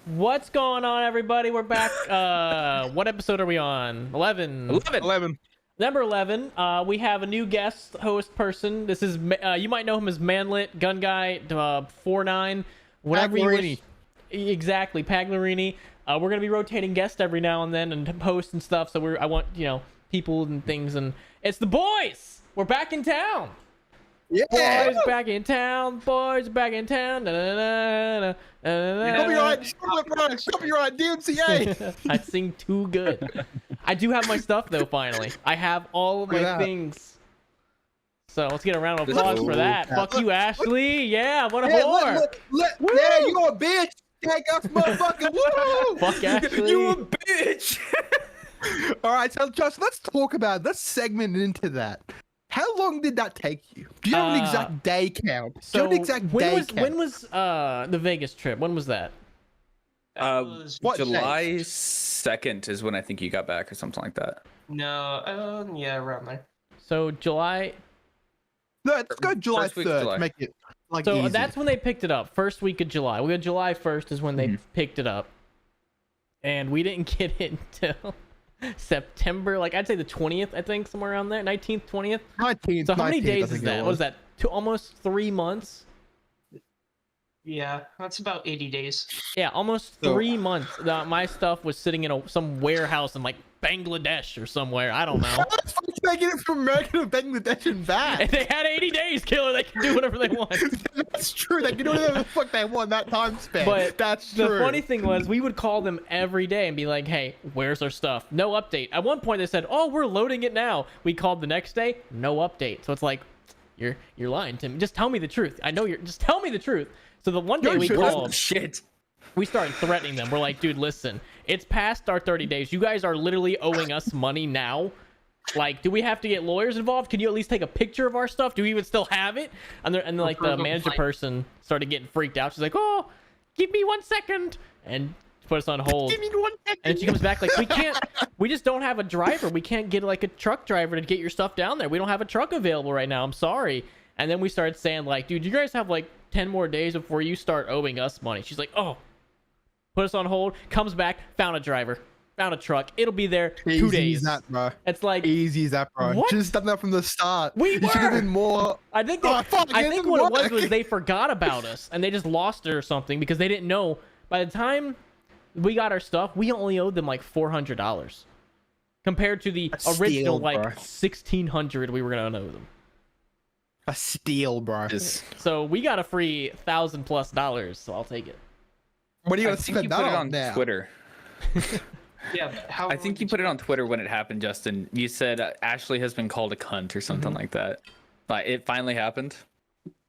What's going on, everybody? We're back. What episode are we on? 11. 11. Number 11. We have a new guest host person. This is you might know him as Manlit, Gun Guy, 49, whatever you wish. Exactly, Paglarini. We're gonna be rotating guests every now and then and hosts and stuff. So I want people and things, and it's the boys. We're back in town. Yeah. Boys back in town. Boys back in town. Copyright, DMCA. I sing too good. I do have my stuff though. Finally, I have all of my things. So let's get a round of applause for that. Fuck you, Ashley. Yeah, what a whore. Yeah, you a bitch. Take us, motherfucker. Woo! Fuck Ashley. You a bitch. All right, so Josh, let's talk about. Let's segment into that. How long did that take you? Do you have an exact day count? So when was the Vegas trip? When was that? July 2nd is when I think you got back or something like that. No, yeah, around there. So July. No, let's go July 3rd. Make it like so easy. that's when they picked it up. First week of July. We got July 1st is when they picked it up, and we didn't get it until September, like I'd say the 20th, I think, somewhere around there, 19th, 20th. 19th. So how many 19th, days is that? What was that? Almost 3 months. Yeah, that's about 80 days. Yeah, almost 3 months. My stuff was sitting in some warehouse in like Bangladesh or somewhere. I don't know. How the fuck did they get it from America to Bangladesh and back? And they had 80 days, Killer. They can do whatever they want. That's true. They can do whatever the fuck they want that time span. But that's true. The funny thing was, we would call them every day and be like, "Hey, where's our stuff? No update." At one point, they said, "Oh, we're loading it now." We called the next day, no update. So it's like, you're lying to me. Just tell me the truth. I know you're. Just tell me the truth. So the one day we called, we started threatening them. We're like, "Dude, listen, it's past our 30 days. You guys are literally owing us money now. Like, do we have to get lawyers involved? Can you at least take a picture of our stuff? Do we even still have it?" And then like the manager person started getting freaked out. She's like, "Oh, give me 1 second," and put us on hold. Give me 1 second. And she comes back like, we just don't have a driver. We can't get like a truck driver to get your stuff down there. We don't have a truck available right now. I'm sorry. And then we started saying like, "Dude, you guys have like 10 more days before you start owing us money." She's like, "Oh." Put us on hold. Comes back. Found a driver. Found a truck. It'll be there 2 days. Easy as that, bro. It's like easy as that, bro. What? Just done that from the start. We should have been more. I think. I think what it was they forgot about us and they just lost it or something because they didn't know. By the time we got our stuff, we only owed them like $400 compared to the original like $1,600 we were gonna owe them. A steal, bro. So we got a free $1,000+, so I'll take it. What are you I gonna think spend you that put it on on now? Twitter. Yeah, how I think you put it on Twitter when it happened, Justin. You said Ashley has been called a cunt or something like that. Like it finally happened.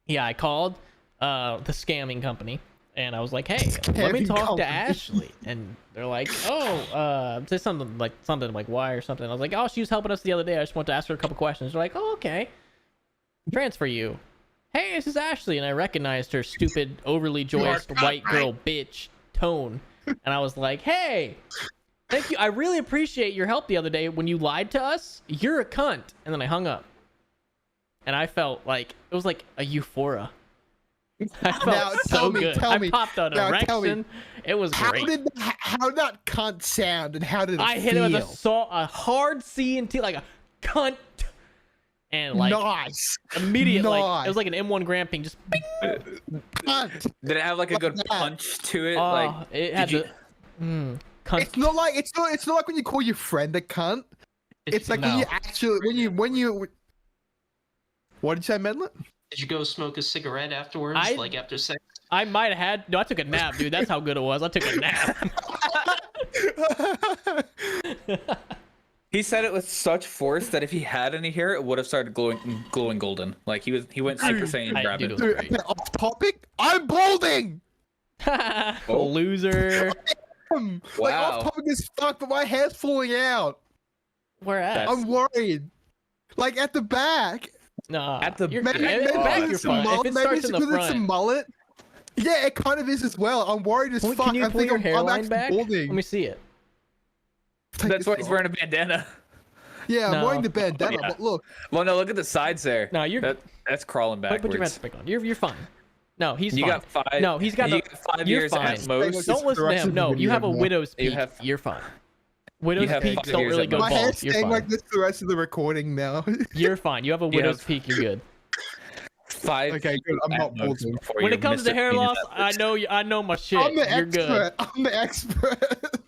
Yeah, I called the scamming company and I was like, "Hey, let me talk to Ashley." And they're like, "Oh, say something like why or something." I was like, "Oh, she was helping us the other day. I just want to ask her a couple questions." They're like, "Oh, okay. Transfer you." "Hey, this is Ashley," and I recognized her stupid, overly joyous white girl bitch tone, and I was like, "Hey, thank you. I really appreciate your help the other day when you lied to us. You're a cunt." And then I hung up, and I felt like it was like a euphoria. I felt so good. I popped an erection. It was great. How did that cunt sound, and how did it feel? I hit it with a hard C and T, like a cunt. And like nice. Immediately, like it was like an M1 Grand Ping, just bing. Did it have like a good punch to it? Like it had the cunt. It's not like when you call your friend a cunt. It's like when you actually when you. What did you say, Medlin? Did you go smoke a cigarette afterwards, like after sex? I might have had. No, I took a nap, dude. That's how good it was. I took a nap. He said it with such force that if he had any hair, it would have started glowing golden. Like he went Super Saiyan Rabb1t. Dude, off topic. I'm balding. Loser. Wow. Like off topic as fuck, but my hair's falling out. Where at? I'm worried. Like at the back. No. At the back, you're fine. If it starts in the front. It's a mullet. Yeah, it kind of is as well. I'm worried as fuck. Can you pull your hairline back? Balding. Let me see it. That's why he's wearing a bandana. Yeah, I'm wearing the bandana, but look. Well, no, look at the sides there. No, you're that's crawling backwards. Put your mask back on. You're fine. No, he's You fine. got 5. No, he's got you a- got 5 you're years fine. at most. Don't listen to him. No, you have a widow's You peak. have- You're fine. Widow's have peaks 5 don't years really at go most. My hair's bald. You're staying like fine. this the rest of the recording now. You're fine. You have a You widow's have- peak. You're good. 5. Okay, good. I'm at not most balding. before When you're it comes to Mr. hair Clean loss, as ever. I know my shit. I'm the You're good. expert. I'm the expert.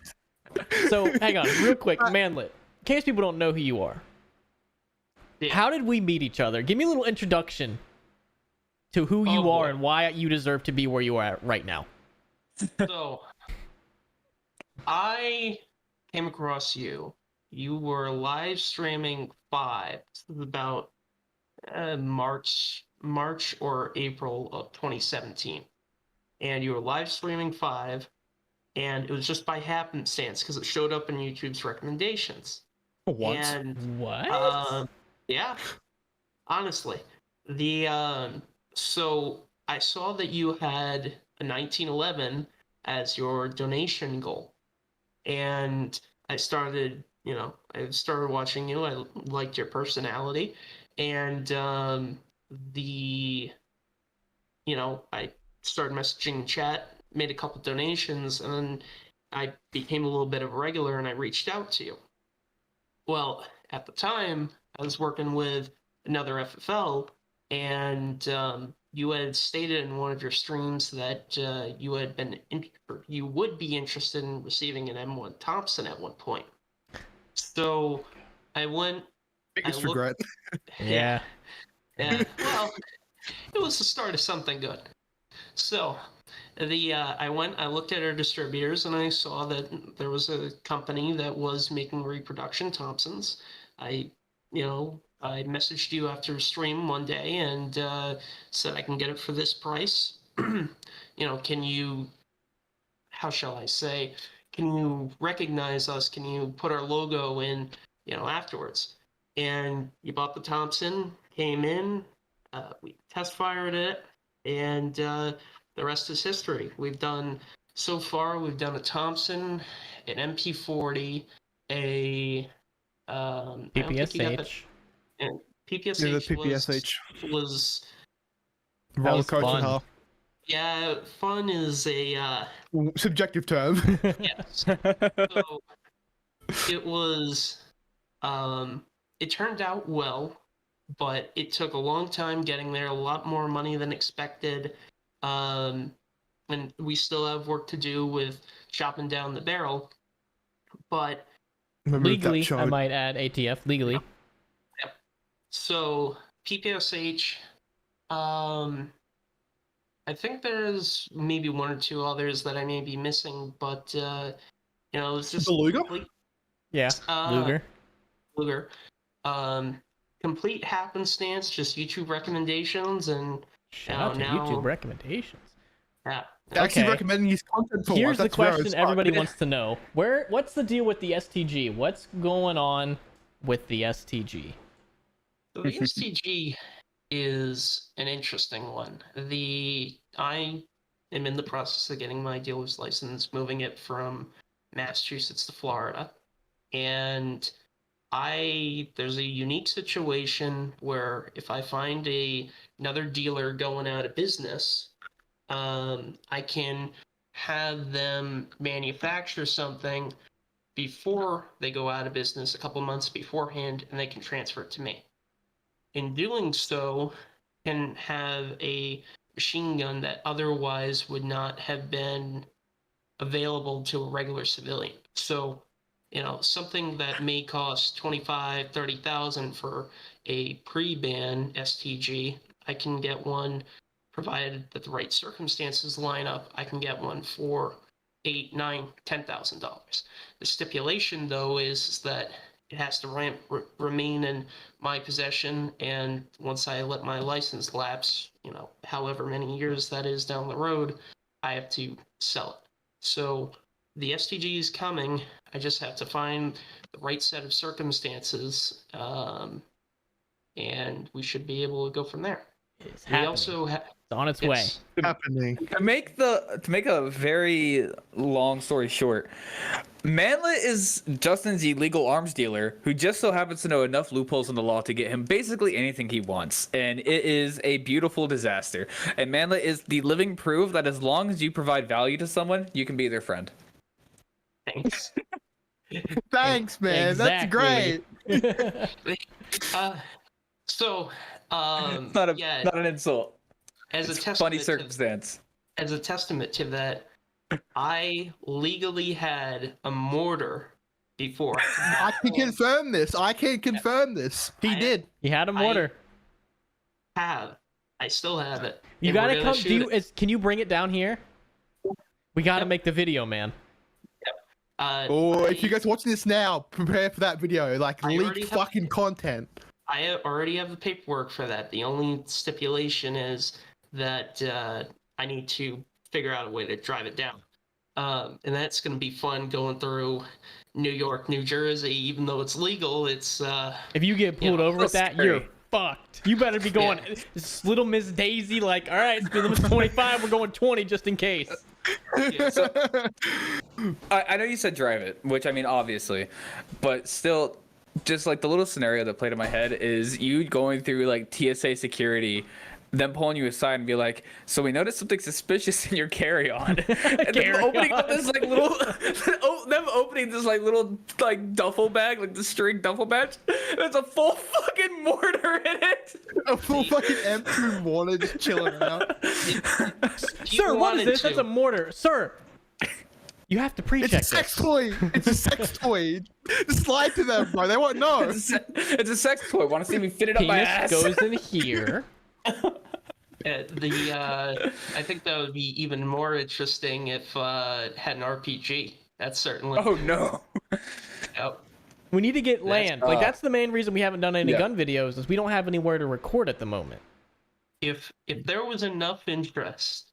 So hang on, real quick, Manlet. In case people don't know who you are, Yeah. how did we meet each other? Give me a little introduction to who you Oh, are boy. and why you deserve to be where you are at right now. So, I came across you. You were live streaming 5. This was about March or April of 2017, and you were live streaming 5, and it was just by happenstance because it showed up in YouTube's recommendations. What? And What? yeah, honestly, so I saw that you had a 1911 as your donation goal, and I started watching you. I liked your personality, and I started messaging chat, made a couple donations, and then I became a little bit of a regular, and I reached out to you. Well, at the time, I was working with another FFL, and you had stated in one of your streams that you would be interested in receiving an M1 Thompson at one point. So I went. Biggest I looked- regret. Yeah. Yeah. Well, it was the start of something good. So I looked at our distributors, and I saw that there was a company that was making reproduction Thompsons. I messaged you after a stream one day and said I can get it for this price. Can you, how shall I say, can you recognize us? Can you put our logo in, afterwards? And you bought the Thompson, came in, we test fired it, and the rest is history. So far, we've done a Thompson, an MP40, a I don't think you got the- PPSH. and Yeah, the PPSH PPSH. was Roller was coaster fun. hell. yeah, fun is a Subjective term. yes. So it was it turned out well, but it took a long time getting there, a lot more money than expected. And we still have work to do with chopping down the barrel. But Remove that Legally, I charge. might add ATF. Legally. so PPSH, I think there's maybe one or two others that I may be missing, but it's just The Luger? Yeah. Luger. Luger. Complete happenstance, just YouTube recommendations, and Shout out to now- YouTube recommendations. yeah. Actually Okay. recommending his content for Here's once. the That's where I question was everybody starting. wants to know. What's the deal with the STG? What's going on with the STG? So the STG is an interesting one. I am in the process of getting my dealer's license, moving it from Massachusetts to Florida, and there's a unique situation where if I find another dealer going out of business, I can have them manufacture something before they go out of business, a couple months beforehand, and they can transfer it to me. In doing so, can have a machine gun that otherwise would not have been available to a regular civilian. So, something that may cost $25,000, $30,000 for a pre-ban STG, I can get one, provided that the right circumstances line up, I can get one for $8,000, $9,000, $10,000. The stipulation, though, is that it has to remain in my possession, and once I let my license lapse, however many years that is down the road, I have to sell it. So the STG is coming. I just have to find the right set of circumstances, and we should be able to go from there. It's We happening. also It's on its way. Happening. To make a very long story short, Manlet is Justin's illegal arms dealer who just so happens to know enough loopholes in the law to get him basically anything he wants. And it is a beautiful disaster. And Manlet is the living proof that as long as you provide value to someone, you can be their friend. Thanks. Thanks, man. Exactly. That's great. So, Not yeah, not an insult. as a It's a testament funny to- circumstance. as a testament to that, I legally had a mortar before. I can confirm this. I can confirm this. He I- did. You had a mortar. I still have it. You And we're gotta gonna come. shoot it. Can you bring it down here? We gotta Yep. make the video, man. Or if you guys watching this now, prepare for that video. Like I already leaked have- fucking content. I already have the paperwork for that. The only stipulation is that I need to figure out a way to drive it down. And that's going to be fun going through New York, New Jersey. Even though it's legal, it's If you get pulled over with that, scary. you're fucked. You better be going. This little Miss Daisy, like, all right, speed limit's 25. We're going 20 just in case. yeah, so, I know you said drive it, which I mean obviously, but still, just like the little scenario that played in my head is you going through like TSA security, them pulling you aside and be like, "So we noticed something suspicious in your carry-on," and them opening up this like little, them opening this like little like duffel bag, like the string duffel bag. There's a full fucking mortar in it. A full fucking M2 water just chilling out. Sir, what is this? That's a mortar. Sir, you have to It's pre-check a sex this. toy. It's a sex toy. Just lie to them, bro. They won't know. It's a sex toy. Want to see me fit it up my Penis ass? goes in here. I think that would be even more interesting if it had an RPG. That's certainly. Oh no. Yep. We need to get land. Like, uh, that's the main reason we haven't done any yeah. gun videos is we don't have anywhere to record at the moment. If there was enough interest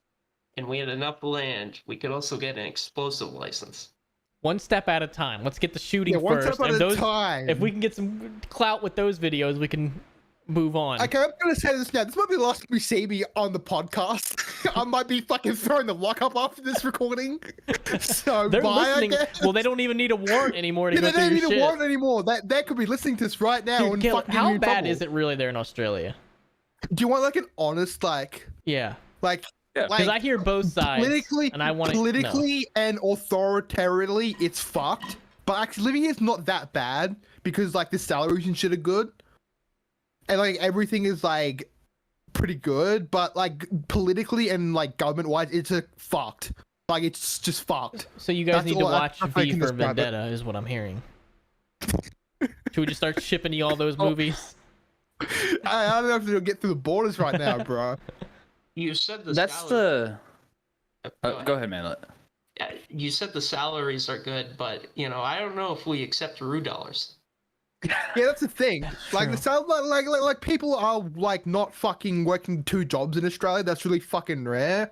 and we had enough land, we could also get an explosive license. One step at a time. Let's get the shooting Yeah, one first. step at And a those, time. if we can get some clout with those videos, we can move on. Okay, I'm gonna say this now. This might be the last time we see me on the podcast. I might be fucking throwing the lockup after this recording. So They're bye, listening. I guess. Well, they don't even need a warrant anymore to Yeah, go they through don't your need shit. a warrant anymore. They could be listening to this right now Dude, and Caleb, fucking how you in bad trouble. is it really there in Australia? Do you want like an honest Yeah, like Yeah. because I hear both sides, politically and I want to politically and authoritarianly it's fucked. But actually living here is not that bad because like the salaries and shit are good. And like everything is like pretty good, but like politically and like government wise, it's a fucked. Like it's just fucked. So you guys That's need to all watch I V can for describe it. Vendetta, is what I'm hearing. Should we just start shipping you all those movies? I don't know if they'll get through the borders right now, bro. You said the That's salary- the. Go ahead, Manlet. Yeah, you said the salaries are good, but I don't know if we accept RU dollars. Yeah, that's the thing. Like true. the sound like people are like not fucking working 2 jobs in Australia. That's really fucking rare.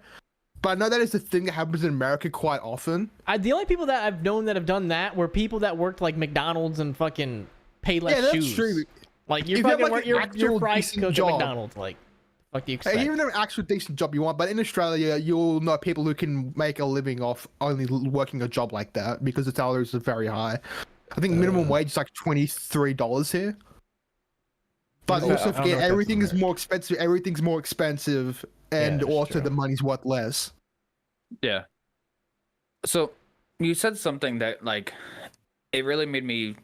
But I know that is the thing that happens in America quite often. The only people that I've known that have done that were people that worked like McDonald's and fucking pay less Yeah, that's shoes. true. Like you're If you have, fucking like, an your actual price decent goes at job- McDonald's. Like, fuck do you expect? Even an actual decent job you want, but in Australia, you'll know people who can make a living off only working a job like that because the salaries are very high. I think minimum wage is like $23 here. But I don't also know forget if that's everything is America. more expensive. Everything's more expensive, and that's also true. the money's worth less. Yeah. So you said something that like it really made me.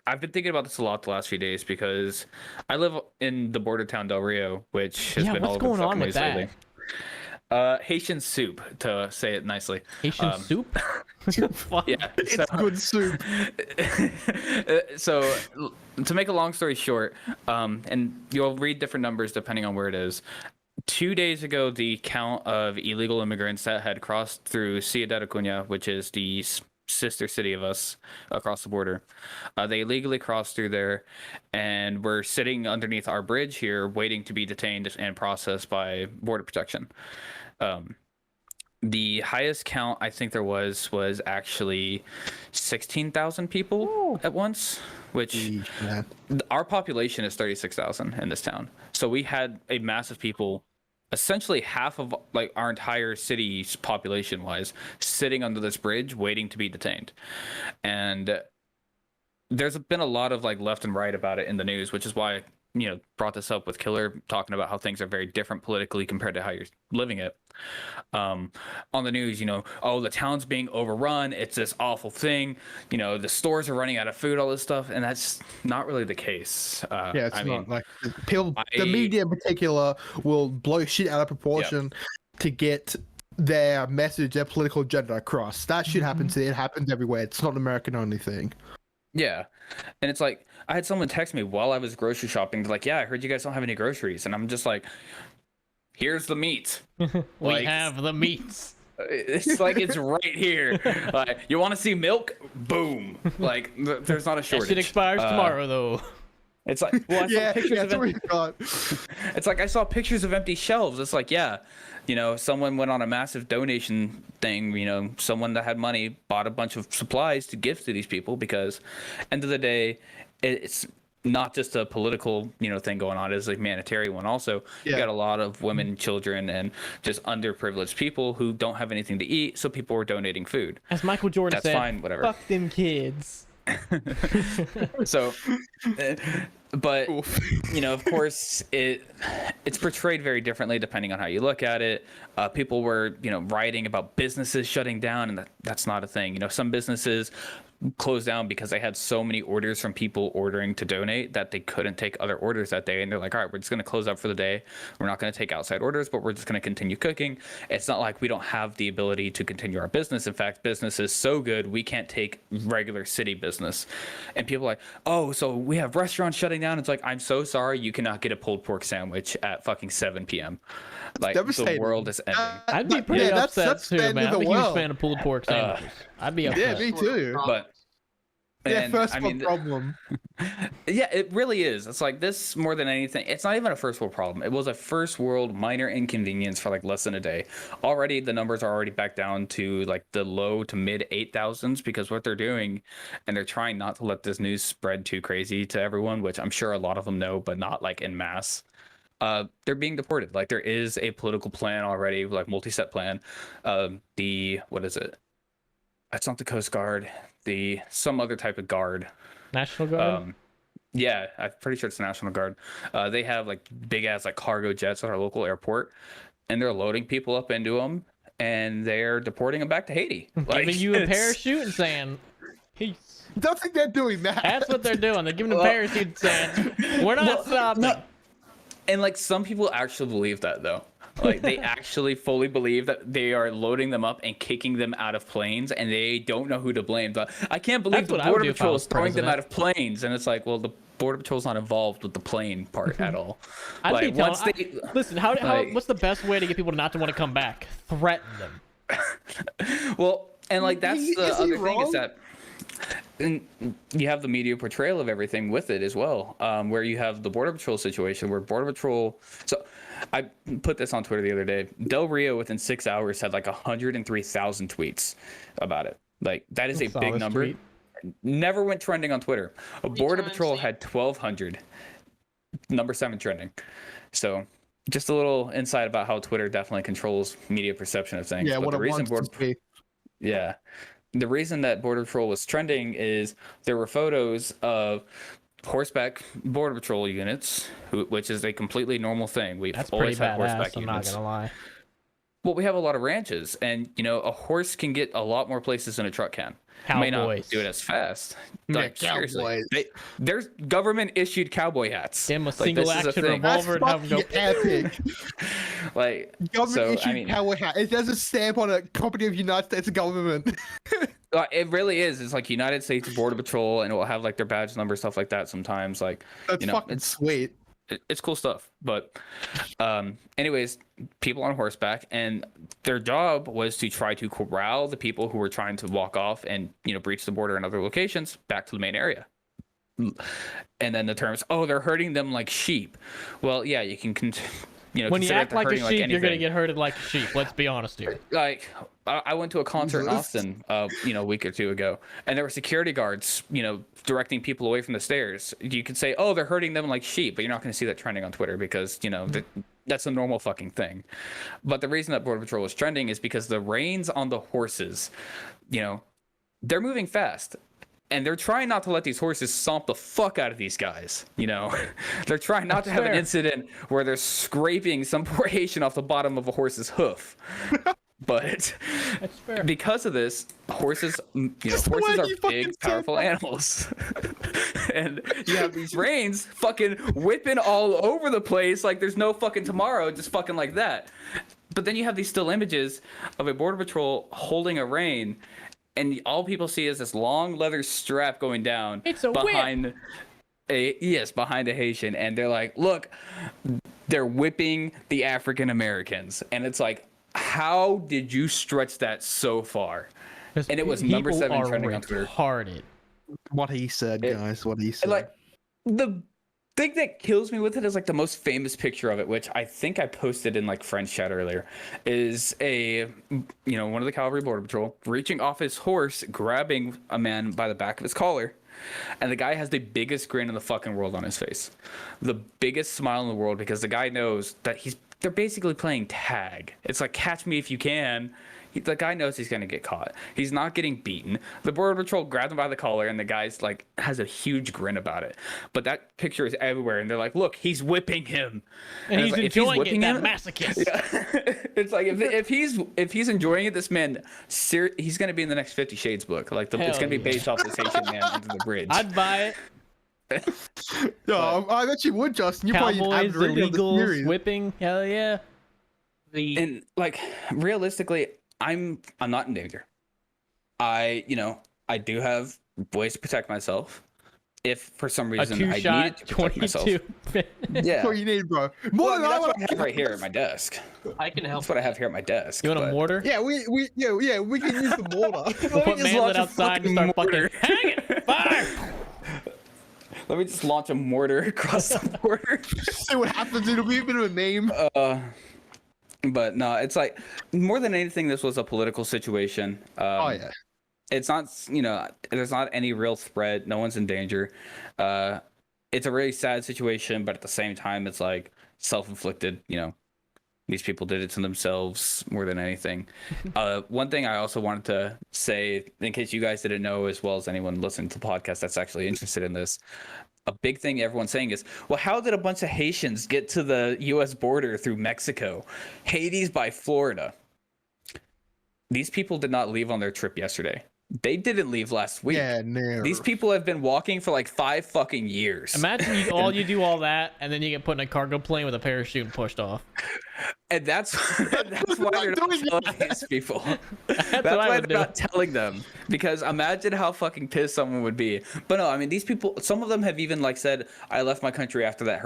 I've been thinking about this a lot the last few days because I live in the border town Del Rio, which has Yeah, been what's all over going the on fucking with news that? lately. Haitian soup, to say it nicely. Haitian soup? Fuck. Yeah, It's good soup. so to make a long story short, and you'll read different numbers depending on where it is. 2 days ago, the count of illegal immigrants that had crossed through Ciudad Acuña, which is the sister city of us across the border, they illegally crossed through there, and were sitting underneath our bridge here, waiting to be detained and processed by border protection. The highest count I think there was actually 16,000 people at once, which Jeez, man. our population is 36,000 in this town. So we had a massive people essentially half of like our entire city's population wise sitting under this bridge waiting to be detained. And there's been a lot of like left and right about it in the news, which is why brought this up with Killer, talking about how things are very different politically compared to how you're living it. On the news, oh, the town's being overrun, it's this awful thing, the stores are running out of food, all this stuff, and that's not really the case. It's not like people, the media in particular will blow shit out of proportion to get their message, their political agenda across. That shit happens. It happens everywhere. It's not an American only thing. Yeah. And it's like, I had someone text me while I was grocery shopping. They're like, yeah, I heard you guys don't have any groceries. And I'm just like, here's the meat. We have the meats. It's like, it's right here. Like, you want to see milk? Boom. Like, there's not a shortage. That shit expires tomorrow, though. It's like, well, I saw pictures of it's like I saw pictures of empty shelves. It's like, someone went on a massive donation thing. Someone that had money bought a bunch of supplies to give to these people because, end of the day, it's not just a political thing going on. It's a humanitarian one also. You got a lot of women, children, and just underprivileged people who don't have anything to eat, so people were donating food. As Michael Jordan said, fine, whatever. Fuck them kids. So but of course it's portrayed very differently depending on how you look at it. People were writing about businesses shutting down, and that's not a thing. Some businesses closed down because they had so many orders from people ordering to donate that they couldn't take other orders that day, and they're like, all right, we're just going to close up for the day. We're not going to take outside orders, but we're just going to continue cooking. It's not like we don't have the ability to continue our business. In fact, business is so good we can't take regular city business. And people are like, oh, so we have restaurants shutting down. It's like, I'm so sorry, you cannot get a pulled pork sandwich at fucking 7 p.m. Like, the world is ending. I'd be pretty upset too, man. I'm a huge fan of pulled pork sandwiches. I'd be upset. Yeah, me too. But first world problem. Yeah, it really is. It's like this more than anything. It's not even a first world problem. It was a first world minor inconvenience for like less than a day. Already, the numbers are already back down to like the low to mid 8,000s because what they're doing, and they're trying not to let this news spread too crazy to everyone, which I'm sure a lot of them know, but not like en masse. They're being deported. Like, there is a political plan already, like multi-step plan. What is it? That's not the Coast Guard. Some other type of guard. National Guard? Yeah, I'm pretty sure it's the National Guard. They have like big ass like cargo jets at our local airport, and they're loading people up into them, and they're deporting them back to Haiti. Like, giving you a parachute and saying, peace. I don't think they're doing that. That's what they're doing. They're giving them a parachute and saying, we're not stopping. No. And like, some people actually believe that though. Like, they actually fully believe that they are loading them up and kicking them out of planes, and they don't know who to blame. But I can't believe the Border Patrol is throwing them out of planes. And it's like, well, the Border Patrol's not involved with the plane part at all. Listen, what's the best way to get people not to want to come back? Threaten them. Well, and like, that's the other thing is that, and you have the media portrayal of everything with it as well, where you have the Border Patrol situation where Border Patrol. So I put this on Twitter the other day. Del Rio within 6 hours had like 103,000 tweets about it. Like, that is a big number. Tweet. Never went trending on Twitter. Border Patrol had 1,200. Number 7 trending. So just a little insight about how Twitter definitely controls media perception of things. Yeah, but what it wants to be. Yeah. The reason that Border Patrol was trending is there were photos of horseback Border Patrol units, which is a completely normal thing. We've always had horseback units. I'm not gonna lie. Well, we have a lot of ranches, and a horse can get a lot more places than a truck can. Cowboys. May not do it as fast. Like, seriously, there's government issued cowboy hats. Damn, a single action revolver and have them go epic. Like, government issued cowboy hat. It doesn't stamp on a company of United States government. It really is. It's like United States Border Patrol, and it will have like their badge number, stuff like that sometimes. Like, that's fucking it's sweet. It's cool stuff. But anyways, people on horseback, and their job was to try to corral the people who were trying to walk off and breach the border in other locations back to the main area. And then the terms, they're herding them like sheep. Well, yeah, you can when you act like a sheep, you're gonna get herded like a sheep. Let's be honest here. Like, I went to a concert in Austin, a week or two ago, and there were security guards, directing people away from the stairs. You could say, they're herding them like sheep, but you're not going to see that trending on Twitter because, That's a normal fucking thing. But the reason that Border Patrol is trending is because the reins on the horses, you know, they're moving fast. And they're trying not to let these horses stomp the fuck out of these guys, you know? They're trying not to have an incident where they're scraping some poor Haitian off the bottom of a horse's hoof. But because of this, horses, you know, horses are big, powerful animals. And you have these reins fucking whipping all over the place like there's no fucking tomorrow, just fucking like that. But then you have these still images of a Border Patrol holding a rein, and all people see is this long leather strap going down behind behind a Haitian, and they're like, look, they're whipping the African Americans. And it's like, how did you stretch that so far? And it was number 7 trending on Twitter. What he said, guys, what he said. Like, the thing that kills me with it is like the most famous picture of it, which I think I posted in like friends chat earlier, is one of the cavalry Border Patrol reaching off his horse, grabbing a man by the back of his collar, and the guy has the biggest grin in the fucking world on his face, the biggest smile in the world, because the guy knows that they're basically playing tag. It's like, catch me if you can. The guy knows he's gonna get caught. He's not getting beaten. The Border Patrol grabbed him by the collar, and the guy's like has a huge grin about it. But that picture is everywhere, and they're like, "Look, he's whipping him, and he's like, enjoying it. That masochist." Yeah. It's like if he's enjoying it, this man, he's gonna be in the next 50 Shades book. Like it's gonna be based off this Haitian man under the bridge. I'd buy it. No, I actually would, Justin. You Cowboys, probably illegals, whipping, hell yeah. And like realistically, I'm not in danger. I do have ways to protect myself. If for some reason I needed to protect myself. Yeah. That's what you need, bro. That's what I have right here at my desk. I can help. That's what I have here at my desk. You want a mortar? Yeah, we can use the mortar. We'll put Manlet outside and start fucking hang it! Fire! Let me just launch a mortar across the border. See what happens. It'll be a bit of a meme. But no, it's like more than anything, this was a political situation. It's not, there's not any real threat. No one's in danger. It's a really sad situation, but at the same time, it's like self-inflicted. These people did it to themselves more than anything. One thing I also wanted to say, in case you guys didn't know, as well as anyone listening to the podcast that's actually interested in this, a big thing everyone's saying is, well, how did a bunch of Haitians get to the U.S. border through Mexico? Haiti's by Florida. These people did not leave on their trip yesterday. They didn't leave last week. Yeah, no. These people have been walking for like 5 fucking years. Imagine you do all that, and then you get put in a cargo plane with a parachute and pushed off. And that's why they're not telling these people. That's why they're not telling them. Because imagine how fucking pissed someone would be. But no, I mean, these people, some of them have even like said, I left my country after that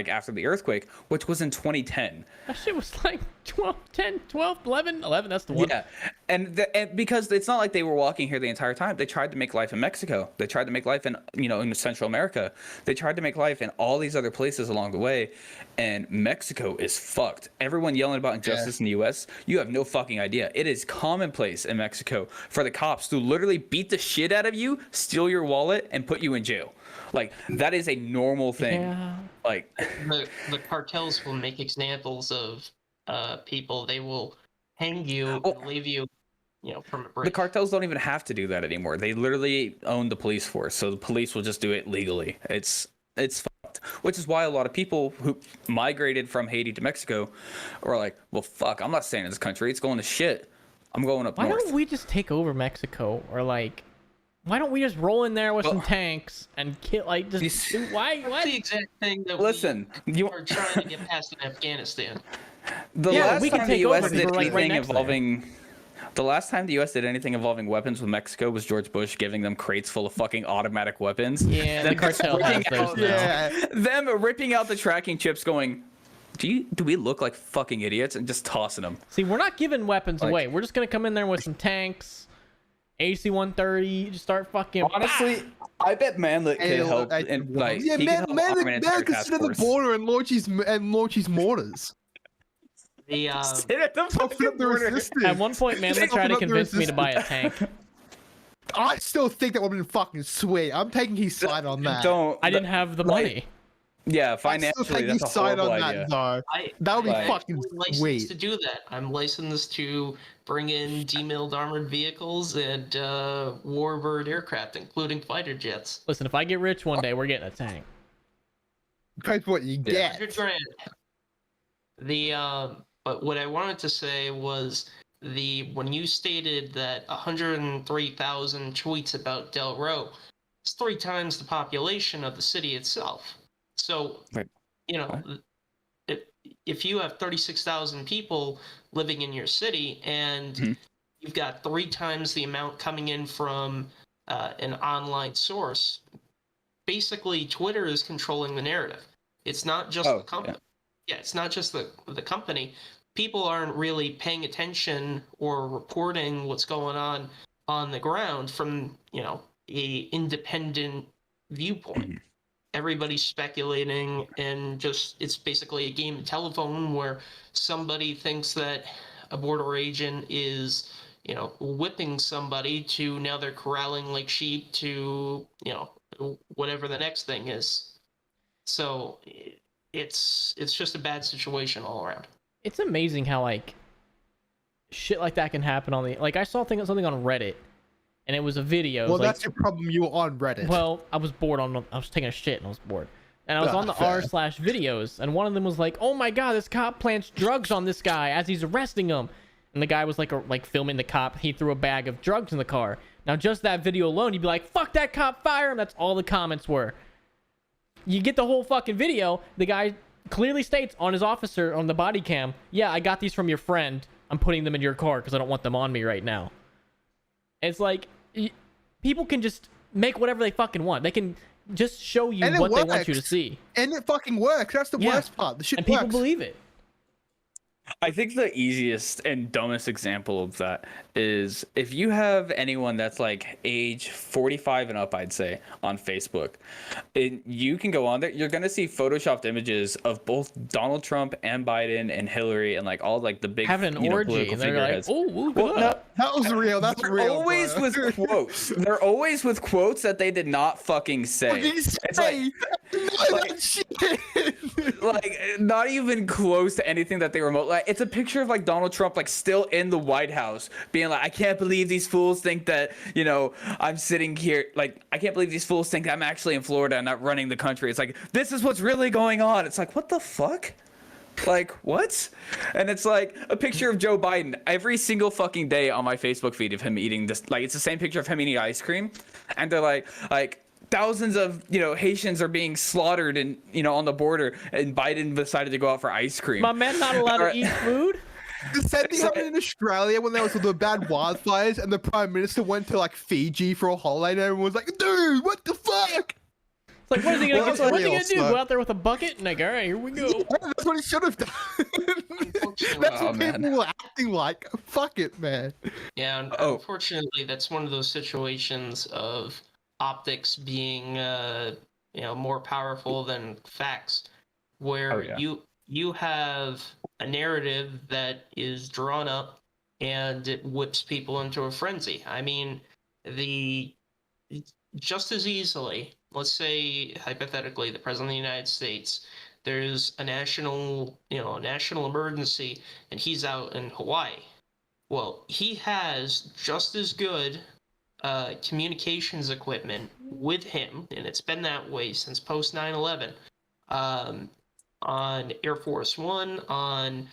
after the earthquake, which was in 2010. That shit was like 12, 11, that's the one. Yeah. And because it's not like they were walking here the entire time. They tried to make life in Mexico. They tried to make life in, in Central America. They tried to make life in all these other places along the way. And Mexico is fucked. Everyone yelling about injustice in the U.S., you have no fucking idea. It is commonplace in Mexico for the cops to literally beat the shit out of you, steal your wallet, and put you in jail. Like, that is a normal thing. Yeah. Like, the cartels will make examples of people. They will hang you and leave you, from a bridge. The cartels don't even have to do that anymore. They literally own the police force, so the police will just do it legally. It's fucked. Which is why a lot of people who migrated from Haiti to Mexico are like, well, fuck, I'm not staying in this country. It's going to shit. I'm going up north. Why don't we just take over Mexico? Or like, why don't we just roll in there with some tanks and kill, like, just why? That's the exact thing that we are trying to get past in Afghanistan. The last time the U.S. did anything involving... The last time the U.S. did anything involving weapons with Mexico was George Bush giving them crates full of fucking automatic weapons. Yeah, the cartel has those now. Them ripping out the tracking chips going, do we look like fucking idiots? And just tossing them. See, we're not giving weapons away. We're just going to come in there with some tanks, AC-130, just start fucking... Honestly, I bet Manlet could help. Manlet could sit at the border and launch his mortars. At one point, Manlet tried to convince me to buy a tank. I still think that would have been fucking sweet. I'm taking his side on that. I didn't have the money. Yeah, That's financially, you that's a sign horrible on idea. that, though. That would be Right. fucking I'm licensed sweet. to do that. I'm licensed to bring in demilled armored vehicles and warbird aircraft, including fighter jets. Listen, if I get rich one day, we're getting a tank. Depends what you Yeah. get. 100 grand. But what I wanted to say was when you stated that 103,000 tweets about Del Ro, it's 3 times the population of the city itself. So, Right. you know, if you have 36,000 people living in your city and you've got 3 times the amount coming in from an online source, basically Twitter is controlling the narrative. It's not just the company. Yeah, it's not just the company. People aren't really paying attention or reporting what's going on the ground from, a independent viewpoint. Everybody's speculating, and just it's basically a game of telephone where somebody thinks that a border agent is, whipping somebody to now they're corralling like sheep to, whatever the next thing is. So it's just a bad situation all around. It's amazing how like shit like that can happen on the I saw something on Reddit, and it was a video. Well, that's your problem. You were on Reddit. Well, I was bored I was taking a shit and I was bored, and I was on the r/videos, and one of them was like, "Oh my god, this cop plants drugs on this guy as he's arresting him," and the guy was like filming the cop. He threw a bag of drugs in the car. Now, just that video alone, you'd be like, "Fuck that cop, fire him!" That's all the comments were. You get the whole fucking video. The guy clearly states on his officer on the body cam, "Yeah, I got these from your friend. I'm putting them in your car because I don't want them on me right now." It's like people can just make whatever they fucking want. They can just show you what they want you to see, and it fucking works. That's the worst part. The shit and works. people believe it. I think the easiest and dumbest example of that is if you have anyone that's like age 45 and up, I'd say, on Facebook, you can go on there. You're going to see photoshopped images of both Donald Trump and Biden and Hillary and like all like the big having an orgy. political And they're like, figureheads. "Oh, look at that." That was real. That's They're real. always bro. with quotes. They're always with quotes that they did not fucking say. It's like not even close to anything that they remote. Like it's a picture of like Donald Trump like still in the White House being like, "I can't believe these fools think that, I'm sitting here. Like, I can't believe these fools think I'm actually in Florida and not running the country." It's like, this is what's really going on. It's like, what the fuck? Like, what? And it's like a picture of Joe Biden every single fucking day on my Facebook feed of him eating this. Like, it's the same picture of him eating ice cream. And they're like thousands of, Haitians are being slaughtered and, on the border. And Biden decided to go out for ice cream. My man not allowed to eat food? The same thing happened in Australia when there was the bad wildfires and the Prime Minister went to like Fiji for a holiday and everyone was like, "Dude, what the fuck?" It's like, what is he gonna, Well, what's he gonna do? so- Go out there with a bucket and like, all right, here we go. Yeah, that's what he should have done. That's what people were acting like. Fuck it, man. Yeah, unfortunately, that's one of those situations of optics being, more powerful than facts, where you have a narrative that is drawn up and it whips people into a frenzy. I mean, just as easily, let's say hypothetically, the President of the United States, there's a national emergency, and he's out in Hawaii. Well, he has just as good communications equipment with him, and it's been that way since post 9/11. On Air Force One, on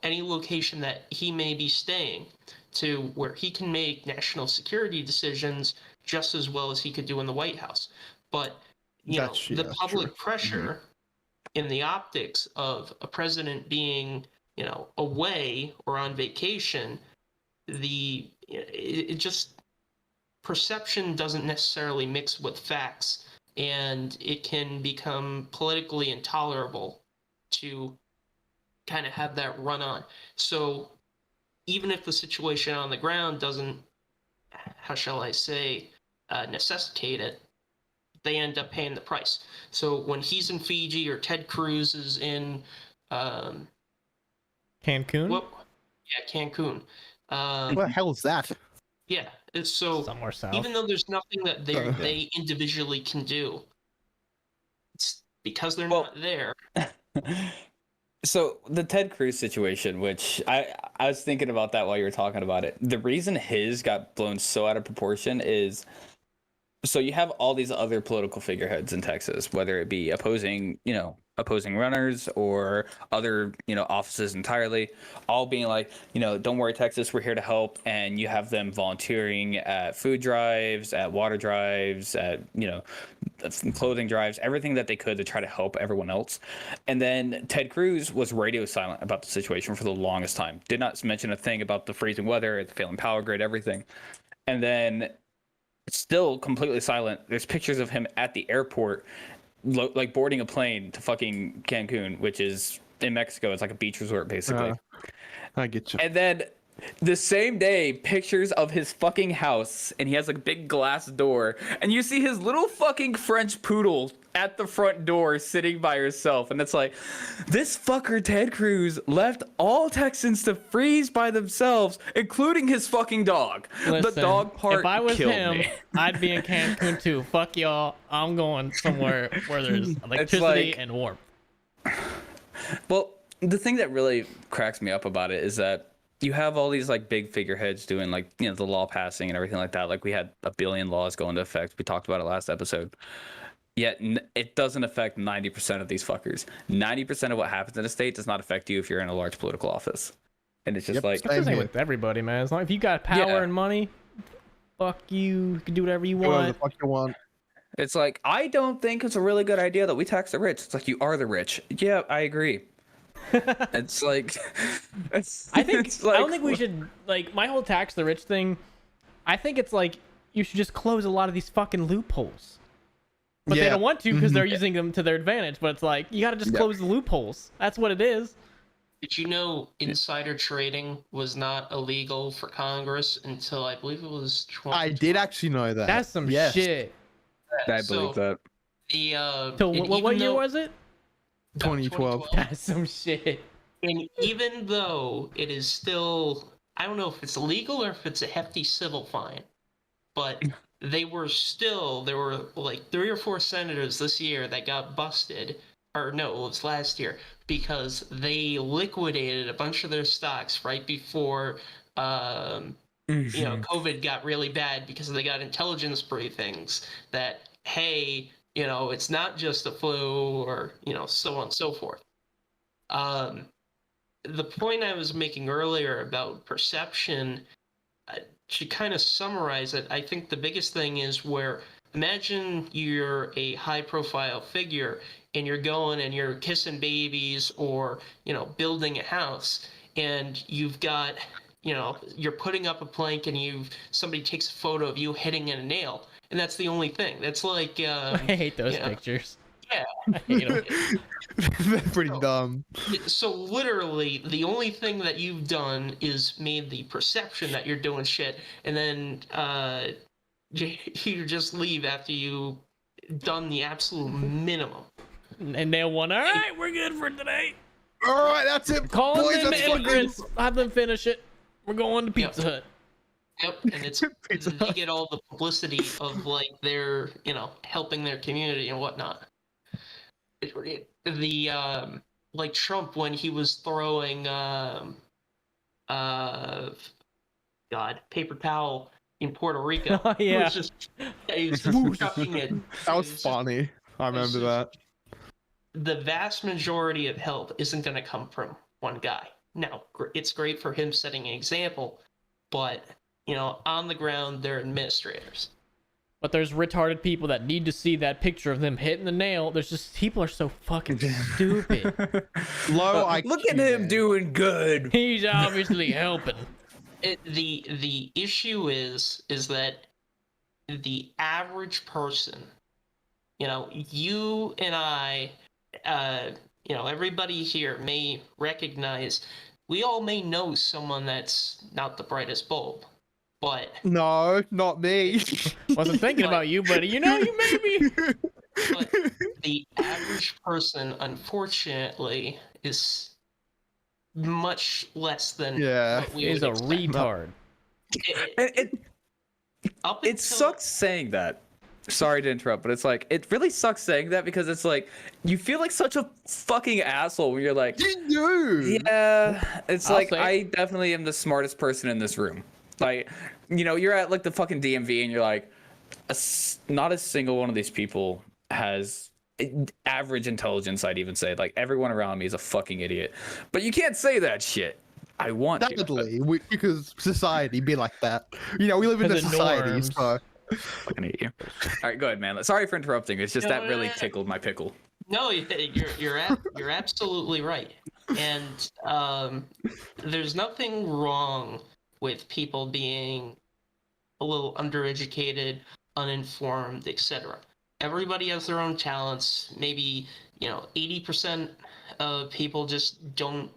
any location that he may be staying, to where he can make national security decisions just as well as he could do in the White House. But the public pressure in the optics of a president being away or on vacation, it just perception doesn't necessarily mix with facts, and it can become politically intolerable to kind of have that run on. So even if the situation on the ground doesn't, how shall I say, necessitate it, they end up paying the price. So when he's in Fiji or Ted Cruz is in Cancun? Cancun. What the hell is that? Yeah, it's so Somewhere south. even though there's nothing that they individually can do, because they're Well- not there. So the Ted Cruz situation, which I was thinking about that while you were talking about it. The reason his got blown so out of proportion is, so you have all these other political figureheads in Texas, whether it be opposing runners or other, offices entirely, all being like, don't worry, Texas, we're here to help. And you have them volunteering at food drives, at water drives, at, clothing drives, everything that they could to try to help everyone else. And then Ted Cruz was radio silent about the situation for the longest time. Did not mention a thing about the freezing weather, the failing power grid, everything. And then still completely silent. There's pictures of him at the airport, like boarding a plane to fucking Cancun, which is in Mexico. It's like a beach resort, basically. I get you. And then the same day, pictures of his fucking house, and he has like a big glass door, and you see his little fucking French poodle at the front door sitting by herself. And it's like, this fucker Ted Cruz left all Texans to freeze by themselves, including his fucking dog. Listen, the dog part if I was killed him, me. I'd be in Cancun too. Fuck y'all. I'm going somewhere where there's electricity and warmth. Well, the thing that really cracks me up about it is that you have all these like big figureheads doing like, the law passing and everything like that. Like we had 1 billion laws go into effect. We talked about it last episode. Yet it doesn't affect 90% of these fuckers. 90% of what happens in a state does not affect you if you're in a large political office. And it's just like, It's the same with everybody, man. As long if you got power and money, fuck you can do whatever you Whatever the want. fuck you want. it's like, I don't think it's a really good idea that we tax the rich. It's like, you are the rich. Yeah, I agree. It's like, I think it's like, I don't think we should like my whole tax the rich thing. I think it's like you should just close a lot of these fucking loopholes. But they Yeah. don't want to because they're using them to their advantage. But it's like you got to just close the loopholes. That's what it is. Did you know insider trading was not illegal for Congress until I believe it was 20? I did actually know that. That's some Yes. shit. I So, believe that. The So and what even year though- was it? 2012. That's some shit. And even though it is still, I don't know if it's illegal or if it's a hefty civil fine, but there were like 3 or 4 senators this year that got busted, or no, it was last year, because they liquidated a bunch of their stocks right before, COVID got really bad because they got intelligence briefings that, hey, it's not just a flu or, so on and so forth. The point I was making earlier about perception, to kind of summarize it, I think the biggest thing is where imagine you're a high profile figure and you're going and you're kissing babies or, building a house and you've got, you're putting up a plank and somebody takes a photo of you hitting in a nail. And that's the only thing. That's like I hate those pictures. Yeah. I hate them. They're pretty dumb. So literally, the only thing that you've done is made the perception that you're doing shit, and then you just leave after you done the absolute minimum. And nail one. All right, we're good for today. All right, that's it. Call boys, them that's fucking- immigrants. Have them finish it. We're going to Pizza Hut. Yep, and they get all the publicity of like their helping their community and whatnot. The like Trump when he was throwing paper towel in Puerto Rico. Oh, yeah. It was just he was just chucking it. That was It just- funny. I remember that. The vast majority of help isn't going to come from one guy. Now, it's great for him setting an example, but on the ground, they're administrators. But there's retarded people that need to see that picture of them hitting the nail. There's just people are so fucking stupid. Low IQ. Look at him man. doing good. He's obviously helping. The issue is that the average person, you and I, everybody here may recognize, we all may know someone that's not the brightest bulb, but No, not me. Wasn't thinking about you, buddy. You may be. but the average person, unfortunately, is much less than Yeah. what we He's would a expect. retard. It Up it until- sucks saying that, sorry to interrupt, but it's like it really sucks saying that because it's like you feel like such a fucking asshole when you're like, You do. yeah, it's I'll like say- I definitely am the smartest person in this room. Like, you know, you're at like the fucking DMV and you're like, not a single one of these people has average intelligence. I'd even say like everyone around me is a fucking idiot, but you can't say that shit. I want to. Definitely, because society be like that. You know, we live in a Because of society, norms. so Fucking hate you. All right, go ahead, man. Sorry for interrupting. It's just No, that no, really no. tickled my pickle. No, you're absolutely right, and there's nothing wrong with people being a little undereducated, uninformed, etc. Everybody has their own talents. Maybe 80% of people just don't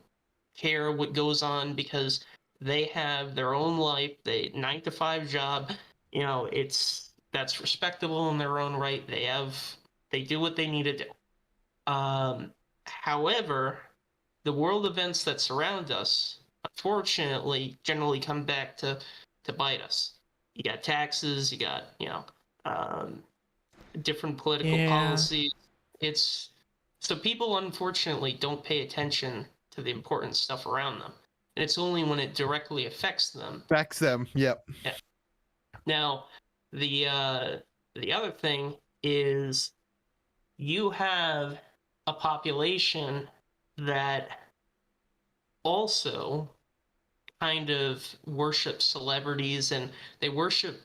care what goes on because they have their own life, they 9 to 5 job. That's respectable in their own right. They do what they need to do. However, the world events that surround us, unfortunately, generally come back to bite us. You got taxes, you got different political Yeah. policies. So people unfortunately don't pay attention to the important stuff around them, and it's only when it directly affects them. backs them. Yep. Now, the other thing is you have a population that also kind of worship celebrities, and they worship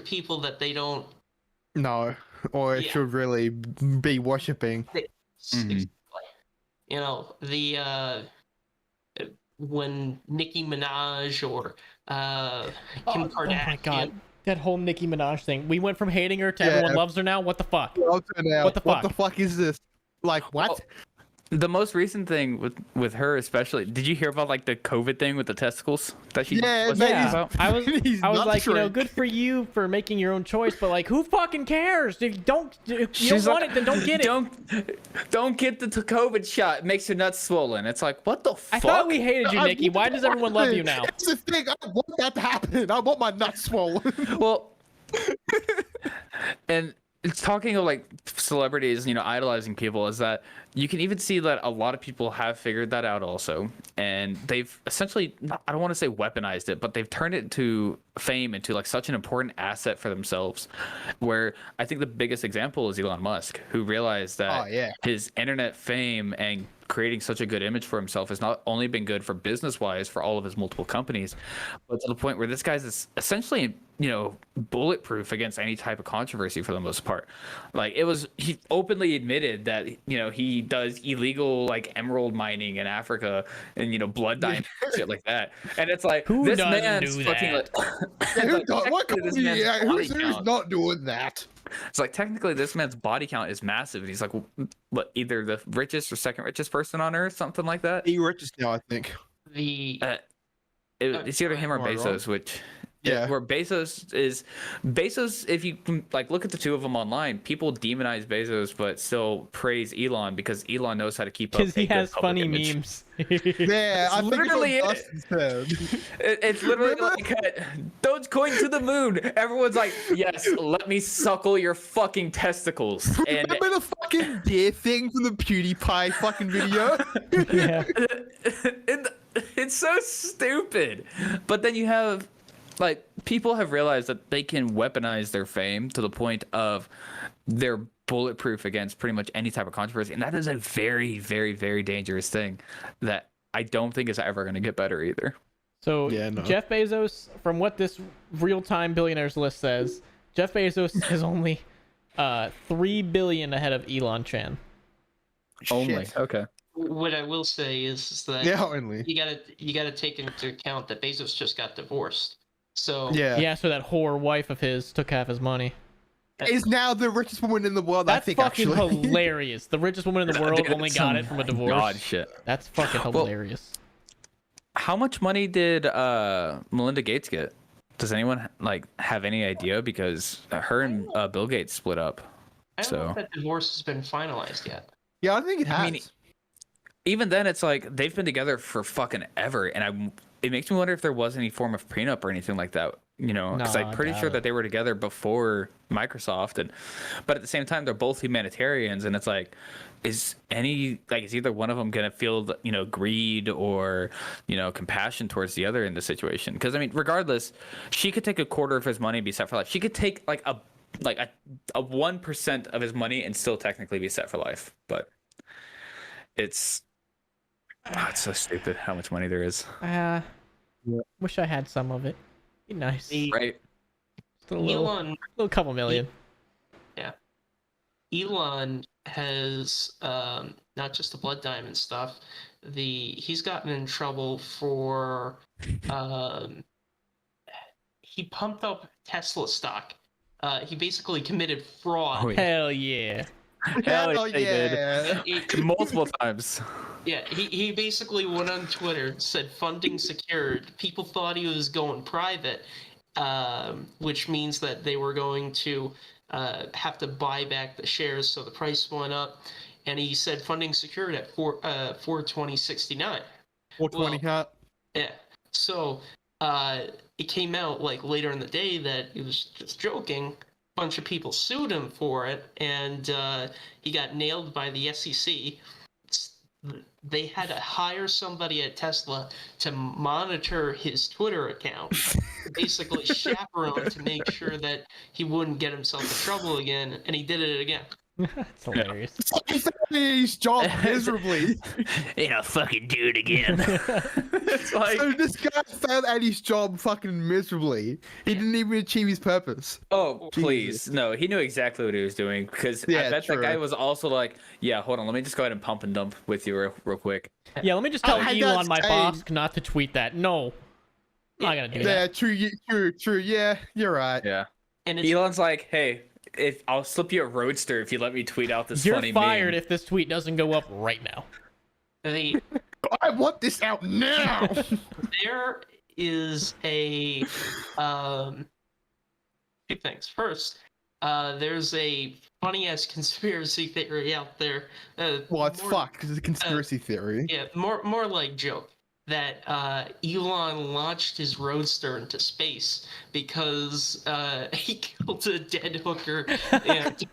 people that they don't. No, or it Yeah. should really be worshipping. Mhm. When Nicki Minaj or Kim Oh Kardashian. my god, that whole Nicki Minaj thing. We went from hating her to Yeah. everyone loves her now. What the fuck? What the fuck? fuck is this? Like what? The most recent thing with her, especially, did you hear about like the COVID thing with the testicles that she Yeah, was that talking Yeah, is- about? I was He's like, not sure. good for you for making your own choice, but like, who fucking cares? If you don't She's want like, it, then don't get it. Don't get the COVID shot. It makes your nuts swollen. It's like, what the I fuck? thought we hated you, I Nikki. want Why that does to everyone love you happen. now? It's the thing. I want that to happen. I want my nuts swollen. Well, and it's talking of like celebrities, idolizing people, is that you can even see that a lot of people have figured that out also, and they've essentially, I don't want to say weaponized it, but they've turned it to fame into like such an important asset for themselves. Where I think the biggest example is Elon Musk, who realized that Oh, yeah. his internet fame and creating such a good image for himself has not only been good for business wise for all of his multiple companies, but to the point where this guy's essentially bulletproof against any type of controversy for the most part. Like he openly admitted that he does illegal like emerald mining in Africa and blood diamond shit like that, and it's like Who this doesn't man's do fucking that? like, Who's not doing that? it's like technically this man's body count is massive, and he's like what, either the richest or second richest person on earth, something like that. He richest now, I think. It's either him or Am I wrong? Bezos, which Yeah. where Bezos, if you like look at the two of them online, people demonize Bezos but still praise Elon because Elon knows how to keep up Because he a good has public funny image. memes. Yeah, I think literally it's it. what Dustin said. It's literally Remember? like Dogecoin to the moon. Everyone's like, yes, let me suckle your fucking testicles. And Remember the fucking deer thing from the PewDiePie fucking video? Yeah. it's so stupid. But then you have like people have realized that they can weaponize their fame to the point of they're bulletproof against pretty much any type of controversy, and that is a very, very, very dangerous thing that I don't think is ever going to get better either. So Yeah, no. Jeff Bezos, from what this real-time billionaires list says, Jeff Bezos is only 3 billion ahead of Elon Chan. Only Shit. okay. What I will say is that Yeah, only. you gotta take into account that Bezos just got divorced. So Yeah. Yeah, so that whore wife of his took half his money. Is now the richest woman in the world, That's I think, fucking actually. hilarious. The richest woman in the world Dude, only that's got some it from a divorce. God shit. That's fucking Well, hilarious. How much money did Melinda Gates get? Does anyone like have any idea? Because her and Bill Gates split up. I don't know So if that divorce has been finalized yet. Yeah, I think it has. I mean, even then, it's like they've been together for fucking ever, and it makes me wonder if there was any form of prenup or anything like that you know, because No, I'm I pretty doubt sure it. that they were together before Microsoft, but at the same time they're both humanitarians, and it's like, is either one of them gonna feel, you know, greed or, you know, compassion towards the other in the situation? Because I mean, regardless, she could take a quarter of his money and be set for life. She could take like a 1% of his money and still technically be set for life. But it's so stupid how much money there is. Wish I had some of it. Be nice. Right. Just a little couple million. Elon has not just the blood diamond stuff. He's gotten in trouble for he pumped up Tesla stock. He basically committed fraud. Oh, yeah. Hell yeah. Hell yeah, he yeah. did. Multiple times. Yeah, he basically went on Twitter, said funding secured. People thought he was going private, which means that they were going to have to buy back the shares, so the price went up. And he said funding secured at 420.69. 420 huh? Yeah. So it came out like later in the day that he was just joking. A bunch of people sued him for it, and he got nailed by the SEC. They had to hire somebody at Tesla to monitor his Twitter account, basically chaperone to make sure that he wouldn't get himself in trouble again, and he did it again. That's hilarious. He failed his job miserably. You know, fucking do it again. It's like, So this guy failed at his job fucking miserably. He didn't even achieve his purpose. oh, please. Jesus. No, he knew exactly what he was doing, because Yeah, I bet true. that guy was also like, yeah, hold on, let me just go ahead and pump and dump with you real quick. Yeah, let me just tell I Elon, my got boss, saved. not to tweet that. No. I'm not gonna do Yeah, that. true. Yeah, you're right. Yeah. And it's, Elon's like, hey, if I'll slip you a roadster if you let me tweet out this You're funny fired meme. if this tweet doesn't go up right now. the I want this out now. there is a two things. First, there's a funny ass conspiracy theory out there. Well, it's more- fucked because it's a conspiracy theory. Yeah, more like joke that Elon launched his roadster into space because he killed a dead hooker. And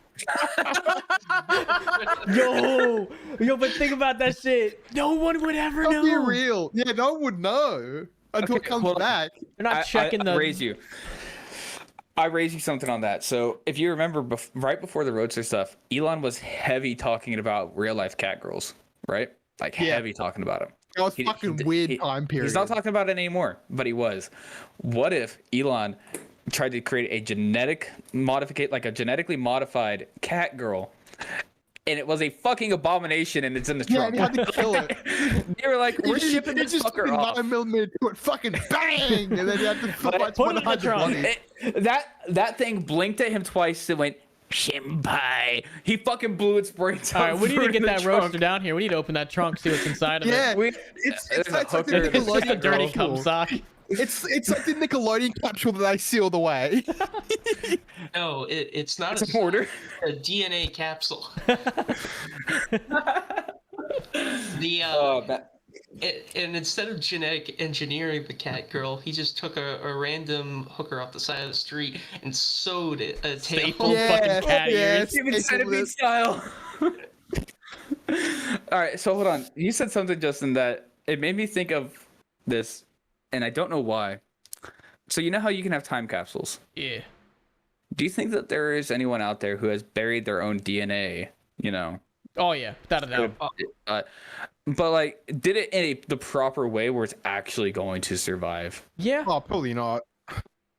Yo, but think about that shit. No one would ever Don't be know. real. Yeah, no one would know until Okay, it comes hold on. back. They're not checking I the. raise you. I raise you something on that. So if you remember, right before the roadster stuff, Elon was heavy talking about real life cat girls, right? Like Yeah. heavy talking about them. That was fucking weird time period. He's not talking about it anymore, but he was. What if Elon tried to create a genetically modified cat girl, and it was a fucking abomination, and it's in the Yeah, trunk? and he had to kill it. They were like, we're shipping He this just fucker fucking off. 9mm to it, fucking bang, and then you had to Put it in the trunk. That thing blinked at him twice and went, Shimpai. He fucking blew its brains out. All right, we need to through get the that trunk. roadster down here. We need to open that trunk, see what's inside of Yeah, it. it's there's a like the hooker. It's just a Nickelodeon dirty capsule. cum sock. It's like the Nickelodeon capsule that I sealed away. no, it's not It's a mortar. a DNA capsule. The and instead of genetic engineering the cat girl, he just took a random hooker off the side of the street and sewed it a tail. Staple fucking cat ears. Even it's centipede style. All right, so hold on. You said something, Justin, that it made me think of this, and I don't know why. So you know how you can have time capsules? Yeah. Do you think that there is anyone out there who has buried their own DNA? You know, Oh yeah, without a doubt. but like, did it in the proper way where it's actually going to survive? Yeah. Oh, probably not.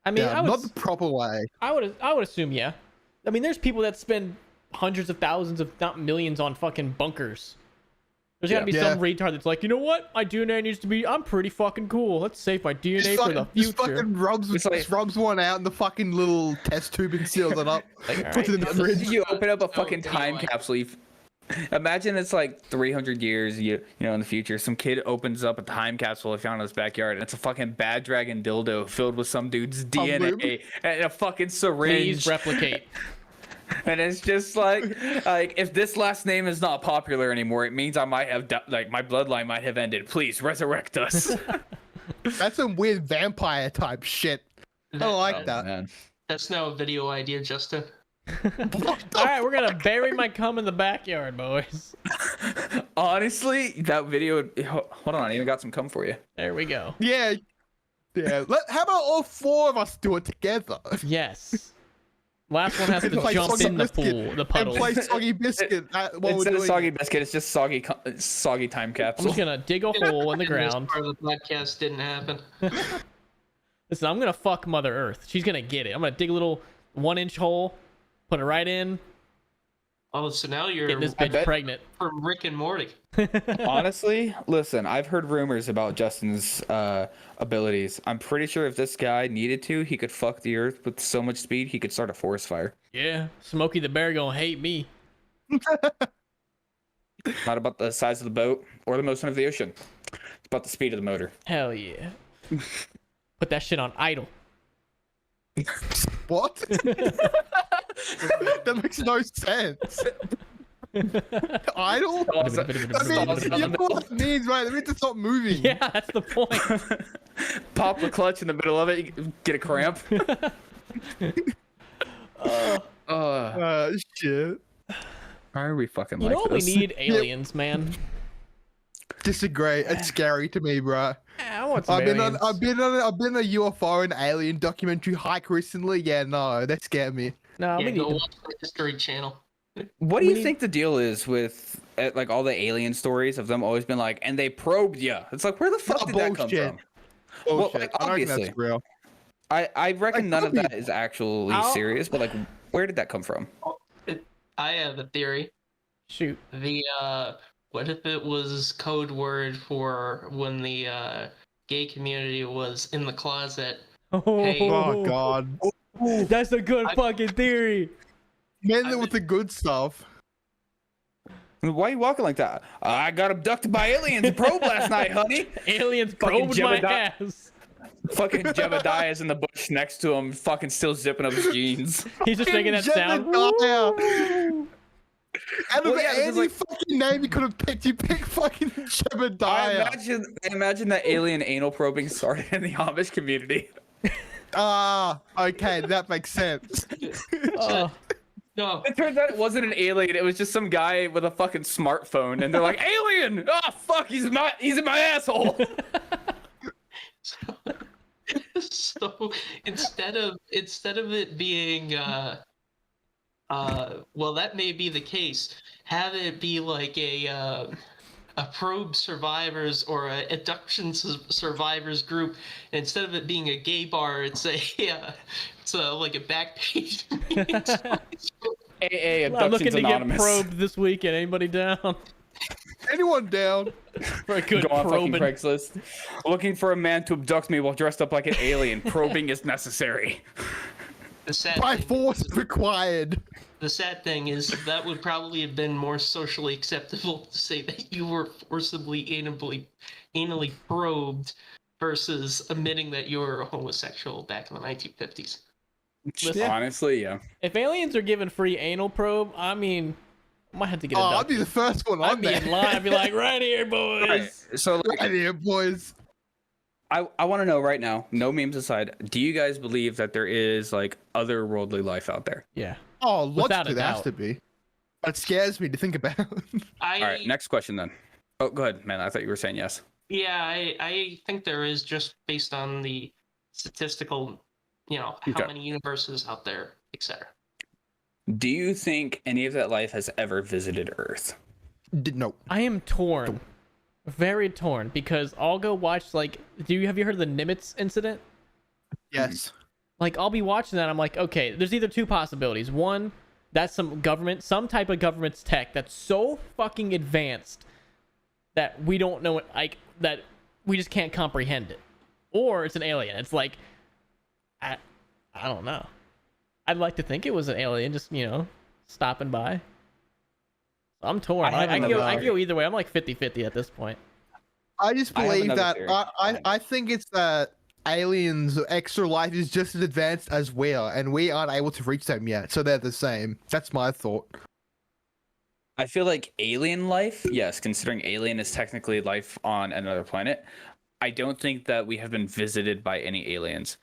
I mean, Yeah, I not would, the proper way. I would assume yeah. I mean, there's people that spend hundreds of thousands, if not millions, on fucking bunkers. There's gotta be Yeah. some retard that's like, you know what? My DNA needs to be. I'm pretty fucking cool. Let's save my DNA for the Just future. fucking rubs, It's like- just rubs one out in the fucking little test tube and seals it up. Like, Puts it in the alright, fridge. You open up a No, fucking time anyway. capsule. Imagine it's like 300 years, you know, in the future. Some kid opens up a time capsule he found in his backyard, and it's a fucking bad dragon dildo filled with some dude's DNA and a fucking syringe. Please replicate. And it's just like if this last name is not popular anymore, it means I might have like my bloodline might have ended. Please resurrect us. That's some weird vampire type shit. I like Oh, that. man. That's now a video idea, Justin. All right, we're gonna bury my cum in the backyard, boys. Honestly, that video. Hold on, I even got some cum for you. There we go. Yeah. Yeah. How about all 4 of us do it together? Yes. Last one has to Play jump Soggy in the Biscuit pool, the And puddle. play Soggy Biscuit while we're Instead of doing soggy it. biscuit, it's just soggy time I'm capsule. just gonna dig a hole in the And ground. This part of the podcast didn't happen. Listen, I'm gonna fuck Mother Earth. She's gonna get it. I'm gonna dig a little 1-inch hole, put it right in, Oh, so now you're get this I bitch bet- pregnant. from Rick and Morty. Honestly, listen, I've heard rumors about Justin's abilities. I'm pretty sure if this guy needed to, he could fuck the earth with so much speed he could start a forest fire. Yeah, Smokey the Bear gonna hate me. Not about the size of the boat or the motion of the ocean. It's about the speed of the motor. Hell yeah. Put that shit on idle. What? That makes no sense. Idle? I mean, you know what that means, right? That means it's not moving. Yeah, that's the point. Pop the clutch in the middle of it, you get a cramp. Shit. Why are we fucking You like know what we this? need? Aliens, man. Disagree. It's scary to me, bro. I want some I've been aliens. on a UFO and alien documentary hike recently. Yeah, no, that scared me. No, Yeah, we need go to... watch the History Channel. What do We you need- think the deal is with like all the alien stories of them always been like, and they probed you? It's like, where the fuck did that come bullshit. from? Bullshit. like, I don't think obviously. that's real. I reckon Like, none of could that is actually I'll- serious, but like, where did that come from? I have a theory. Shoot. The what if it was code word for when the gay community was in the closet? Hey. Oh god. That's a good fucking theory. Men with the good stuff. Why are you walking like that? I got abducted by aliens and probed last night, honey. Aliens Fucking probed my Jebediah. ass. Fucking Jebediah's in the bush next to him, fucking still zipping up his jeans. He's just making that sound. Jebediah. Out of Well, yeah, because, any like- fucking name you could have picked, you picked fucking I Jebediah. imagine that alien anal probing started in the Amish community. Ah, okay, that makes sense. Oh, No, It turns out it wasn't an alien. It was just some guy with a fucking smartphone, and they're like, "Alien! Oh fuck, he's in my asshole." so instead of it being well, that may be the case. Have it be like a probe survivors or a abduction survivors group. And instead of it being a gay bar, it's like a back page. AA I'm looking Abductions to get Anonymous. probed this weekend. Anybody down Anyone down? for a good Go on fucking probing? Craigslist. Looking for a man to abduct me while dressed up like an alien. Probing is necessary. The sad By thing- force required. The sad thing is that would probably have been more socially acceptable to say that you were forcibly anally probed versus admitting that you were a homosexual back in the 1950s. Listen. Honestly, yeah. If aliens are giving free anal probe, I mean, I might have to get Oh, a I'd be the first one I'd on be there. in line. I'd be like, right here, boys. Right. So like, Right here, boys. I want to know right now, no memes aside, do you guys believe that there is like otherworldly life out there? Yeah. Oh, Without a logically, there has doubt. to be. That scares me to think about. All right, next question then. Oh, go ahead, man. I thought you were saying yes. Yeah, I think there is, just based on the statistical, how Okay. many universes out there, etc. Do you think any of that life has ever visited Earth? No. I am torn. Very torn because I'll go watch have you heard of the Nimitz incident? Yes. Like I'll be watching that. I'm like, okay, there's either two possibilities. One, that's some type of government's tech that's so fucking advanced that we don't know it, like that we just can't comprehend it. Or it's an alien. It's like, I don't know. I'd like to think it was an alien just, stopping by. I'm torn. I have I can another go either way. I'm like 50-50 at this point. I just I have believe another that theory. I think it's that aliens or extra life is just as advanced as we are, and we aren't able to reach them yet, so they're the same. That's my thought. I feel like alien life, yes, considering alien is technically life on another planet, I don't think that we have been visited by any aliens.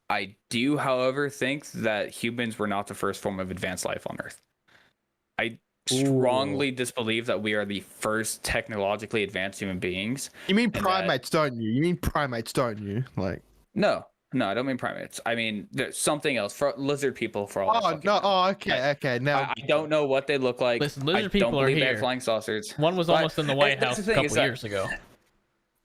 I do, however, think that humans were not the first form of advanced life on Earth. I strongly disbelieve that we are the first technologically advanced human beings. You mean and that- primates, don't you? You mean primates, don't you? Like. No, I don't mean primates. I mean there's something else. For lizard people, for all I Oh fucking no! know. Oh, okay, okay. Now I don't know what they look like. Listen, lizard I people don't are believe they have here. flying saucers. One was But- almost in the White that's House the a thing, couple is that- years ago.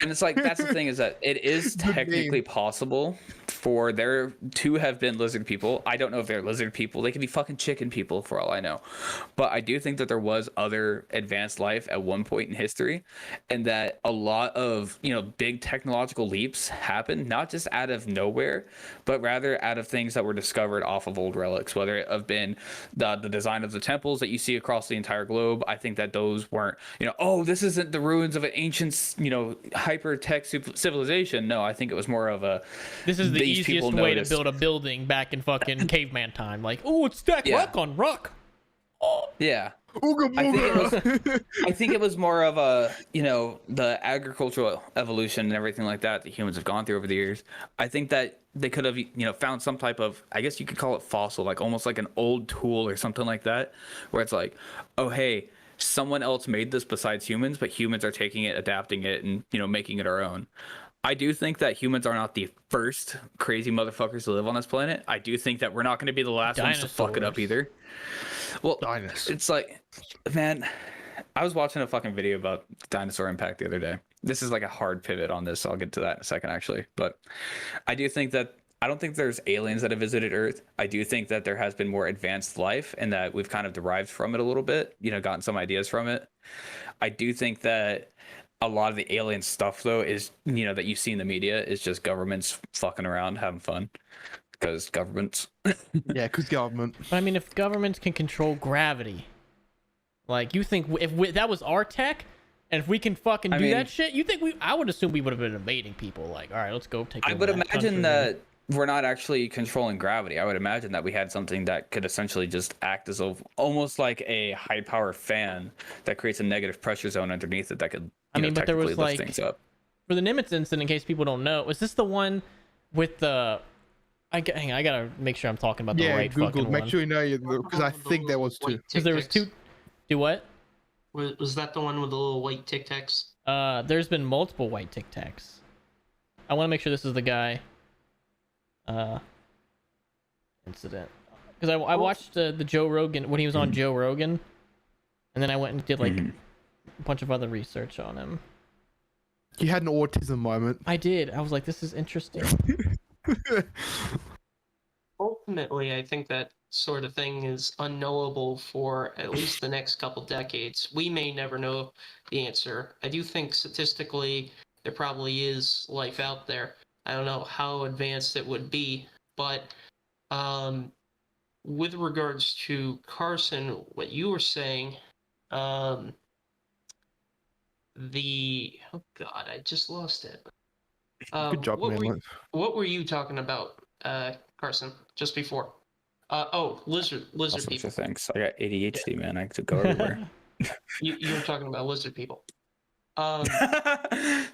And it's like, that's the thing, is that it is Good technically name. possible for there to have been lizard people. I don't know if they're lizard people. They could be fucking chicken people for all I know. But I do think that there was other advanced life at one point in history, and that a lot of, big technological leaps happened not just out of nowhere, but rather out of things that were discovered off of old relics, whether it have been the design of the temples that you see across the entire globe. I think that those weren't, oh, this isn't the ruins of an ancient, hyper-tech civilization. No, I think it was more of a, This is the these easiest people way to noticed. build a building back in fucking caveman time. Like, oh, it's stacked Yeah. rock on rock. Oh. yeah. Ooga booga. I think it was more of a, the agricultural evolution and everything like that humans have gone through over the years. I think that they could have, found some type of, I guess you could call it fossil, like almost like an old tool or something like that, where it's like, oh, hey, someone else made this besides humans, but humans are taking it, adapting it, and, making it our own. I do think that humans are not the first crazy motherfuckers to live on this planet. I do think that we're not going to be the last ones to fuck it up Dinosaurs. either. Well, Dinosaurs. it's like, man, I was watching a fucking video about dinosaur impact the other day. This is like a hard pivot on this. I'll get to that in a second, actually. But I do think that I don't think there's aliens that have visited Earth. I do think that there has been more advanced life and that we've kind of derived from it a little bit, gotten some ideas from it. I do think that a lot of the alien stuff, though, is, that you see in the media is just governments fucking around, having fun. Because governments. Yeah, because government. But I mean, if governments can control gravity, like, you think if that was our tech, and if we can fucking do that shit, you think I would assume we would have been invading people. Like, all right, let's go take. I would imagine that we're not actually controlling gravity. I would imagine that we had something that could essentially just act as almost like a high power fan that creates a negative pressure zone underneath it that could, but there was lift like things up. for the Nimitz incident, in case people don't know, was this the one with the? Hang on, I gotta make sure I'm talking about the Yeah, right Google. fucking Make one. sure you know because I think there was two. Because there was two. Do what? Was that the one with the little white Tic Tacs? There's been multiple white Tic Tacs. I want to make sure this is the guy. Incident. Because I watched the Joe Rogan when he was on Joe Rogan, and then I went and did like a bunch of other research on him. You had an autism moment. I did. I was like, this is interesting. Ultimately, I think that sort of thing is unknowable for at least the next couple decades. We may never know the answer. I do think statistically there probably is life out there. I don't know how advanced it would be, but with regards to Carson, what you were saying, oh God, I just lost it. Good job, man. What were you talking about, Carson, just before? Lizard All sorts people. of things. I got ADHD, man. I could go everywhere. You were talking about lizard people. Yeah.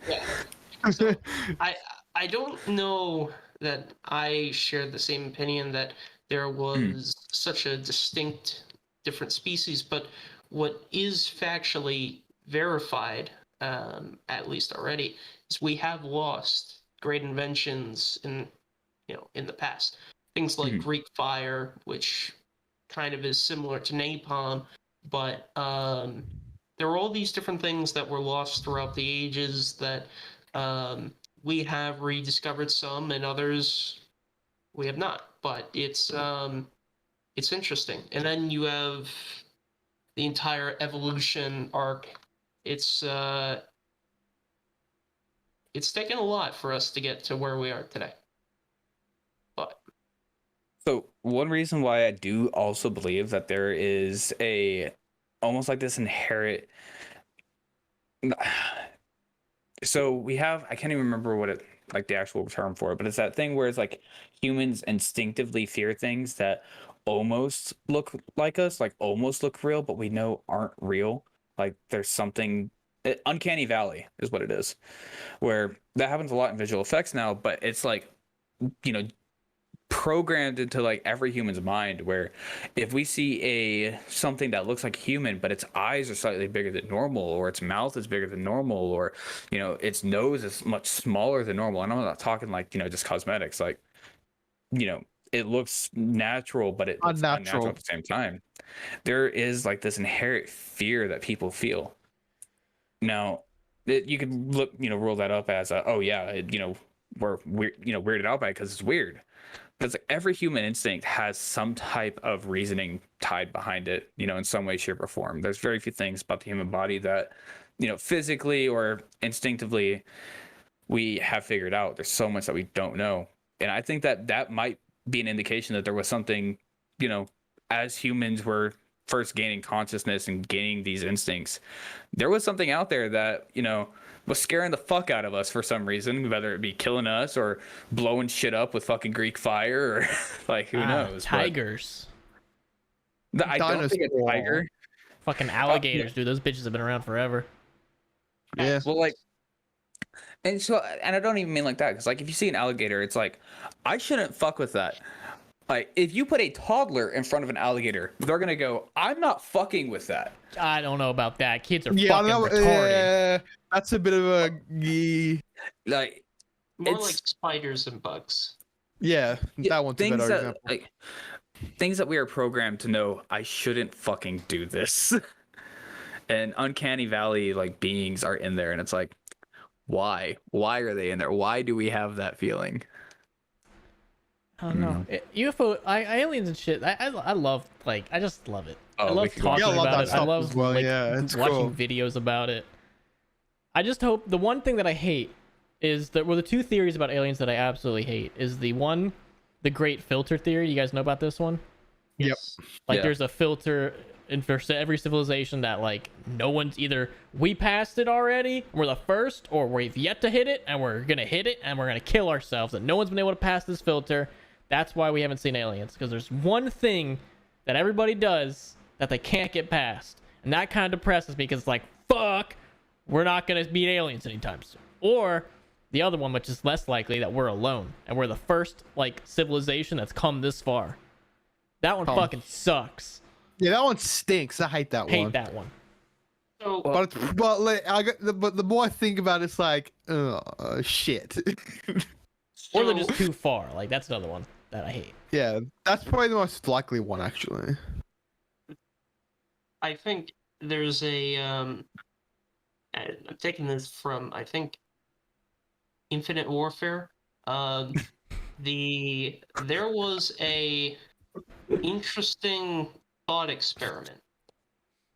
So I don't know that I shared the same opinion that there was such a distinct different species, but what is factually verified, at least already, is we have lost great inventions in the past. Things like Greek fire, which kind of is similar to napalm, but there are all these different things that were lost throughout the ages that we have rediscovered some, and others we have not. But it's interesting. And then you have the entire evolution arc. It's taken a lot for us to get to where we are today. But So one reason why I do also believe that there is almost like this inherent. So we have, I can't even remember what like the actual term for it, but it's that thing where it's like humans instinctively fear things that almost look like us, like almost look real, but we know aren't real. Like there's something, uncanny valley is what it is, where that happens a lot in visual effects now, but it's like, programmed into like every human's mind, where if we see something that looks like human but its eyes are slightly bigger than normal, or its mouth is bigger than normal, or its nose is much smaller than normal, and I'm not talking like just cosmetics, like it looks natural but it looks unnatural at the same time, there is like this inherent fear that people feel. Now you could rule that up as we're weirded out by it because it's weird. Because like every human instinct has some type of reasoning tied behind it, in some way, shape, or form. There's very few things about the human body that, physically or instinctively we have figured out. There's so much that we don't know. And I think that might be an indication that there was something, as humans were first gaining consciousness and gaining these instincts, there was something out there that, was scaring the fuck out of us for some reason, whether it be killing us or blowing shit up with fucking Greek fire or like who knows. Tigers. I don't think a tiger. Fucking alligators, dude. Those bitches have been around forever. Yeah. Well, like, and I don't even mean like that, because like if you see an alligator, it's like I shouldn't fuck with that. Like, if you put a toddler in front of an alligator, they're gonna go, I'm not fucking with that. I don't know about that. Kids are fucking retarded. That's a bit of a like more like spiders and bugs. Yeah, that one's a better example. Like, things that we are programmed to know, I shouldn't fucking do this. And uncanny valley like beings are in there, and it's like, why? Why are they in there? Why do we have that feeling? I don't know. UFO, aliens and shit. I love, like, I just love it. I love talking about it. I love watching videos about it. I just hope, the one thing that I hate is that, well, the two theories about aliens that I absolutely hate is the great filter theory. You guys know about this one? Yep. Like, there's a filter in for every civilization that, like, no one's either, we passed it already, we're the first, or we've yet to hit it, and we're gonna hit it, and we're gonna kill ourselves, and no one's been able to pass this filter. That's why we haven't seen aliens, because there's one thing that everybody does that they can't get past, and that kind of depresses me, because it's like, fuck, we're not going to meet aliens anytime soon. Or the other one, which is less likely, that we're alone, and we're the first, like, civilization that's come this far. That one fucking sucks. Yeah, that one stinks. I hate that one. Hate that one. So, but the more I think about it, it's like, oh, shit. Or they're just too far. Like, that's another one that I hate. Yeah, that's probably the most likely one, actually. I think there's I'm taking this from, I think, Infinite Warfare. There was a interesting thought experiment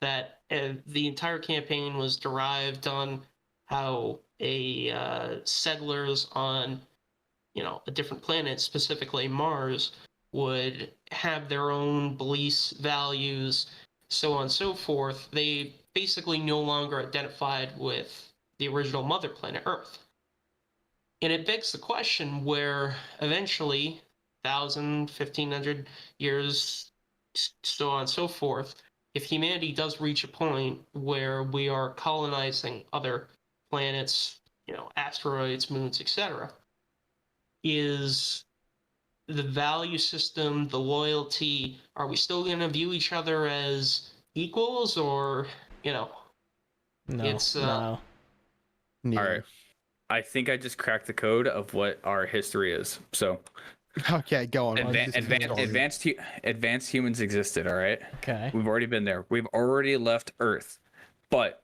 that the entire campaign was derived on how settlers on a different planet, specifically Mars, would have their own beliefs, values, so on and so forth. They basically no longer identified with the original mother planet, Earth. And it begs the question where eventually, 1,000, 1,500 years, so on and so forth, if humanity does reach a point where we are colonizing other planets, asteroids, moons, etc., is the value system, the loyalty, are we still going to view each other as equals, or, No. it's... No. All right. I think I just cracked the code of what our history is. So, okay, go on. Advanced humans existed, all right? Okay. We've already been there. We've already left Earth. But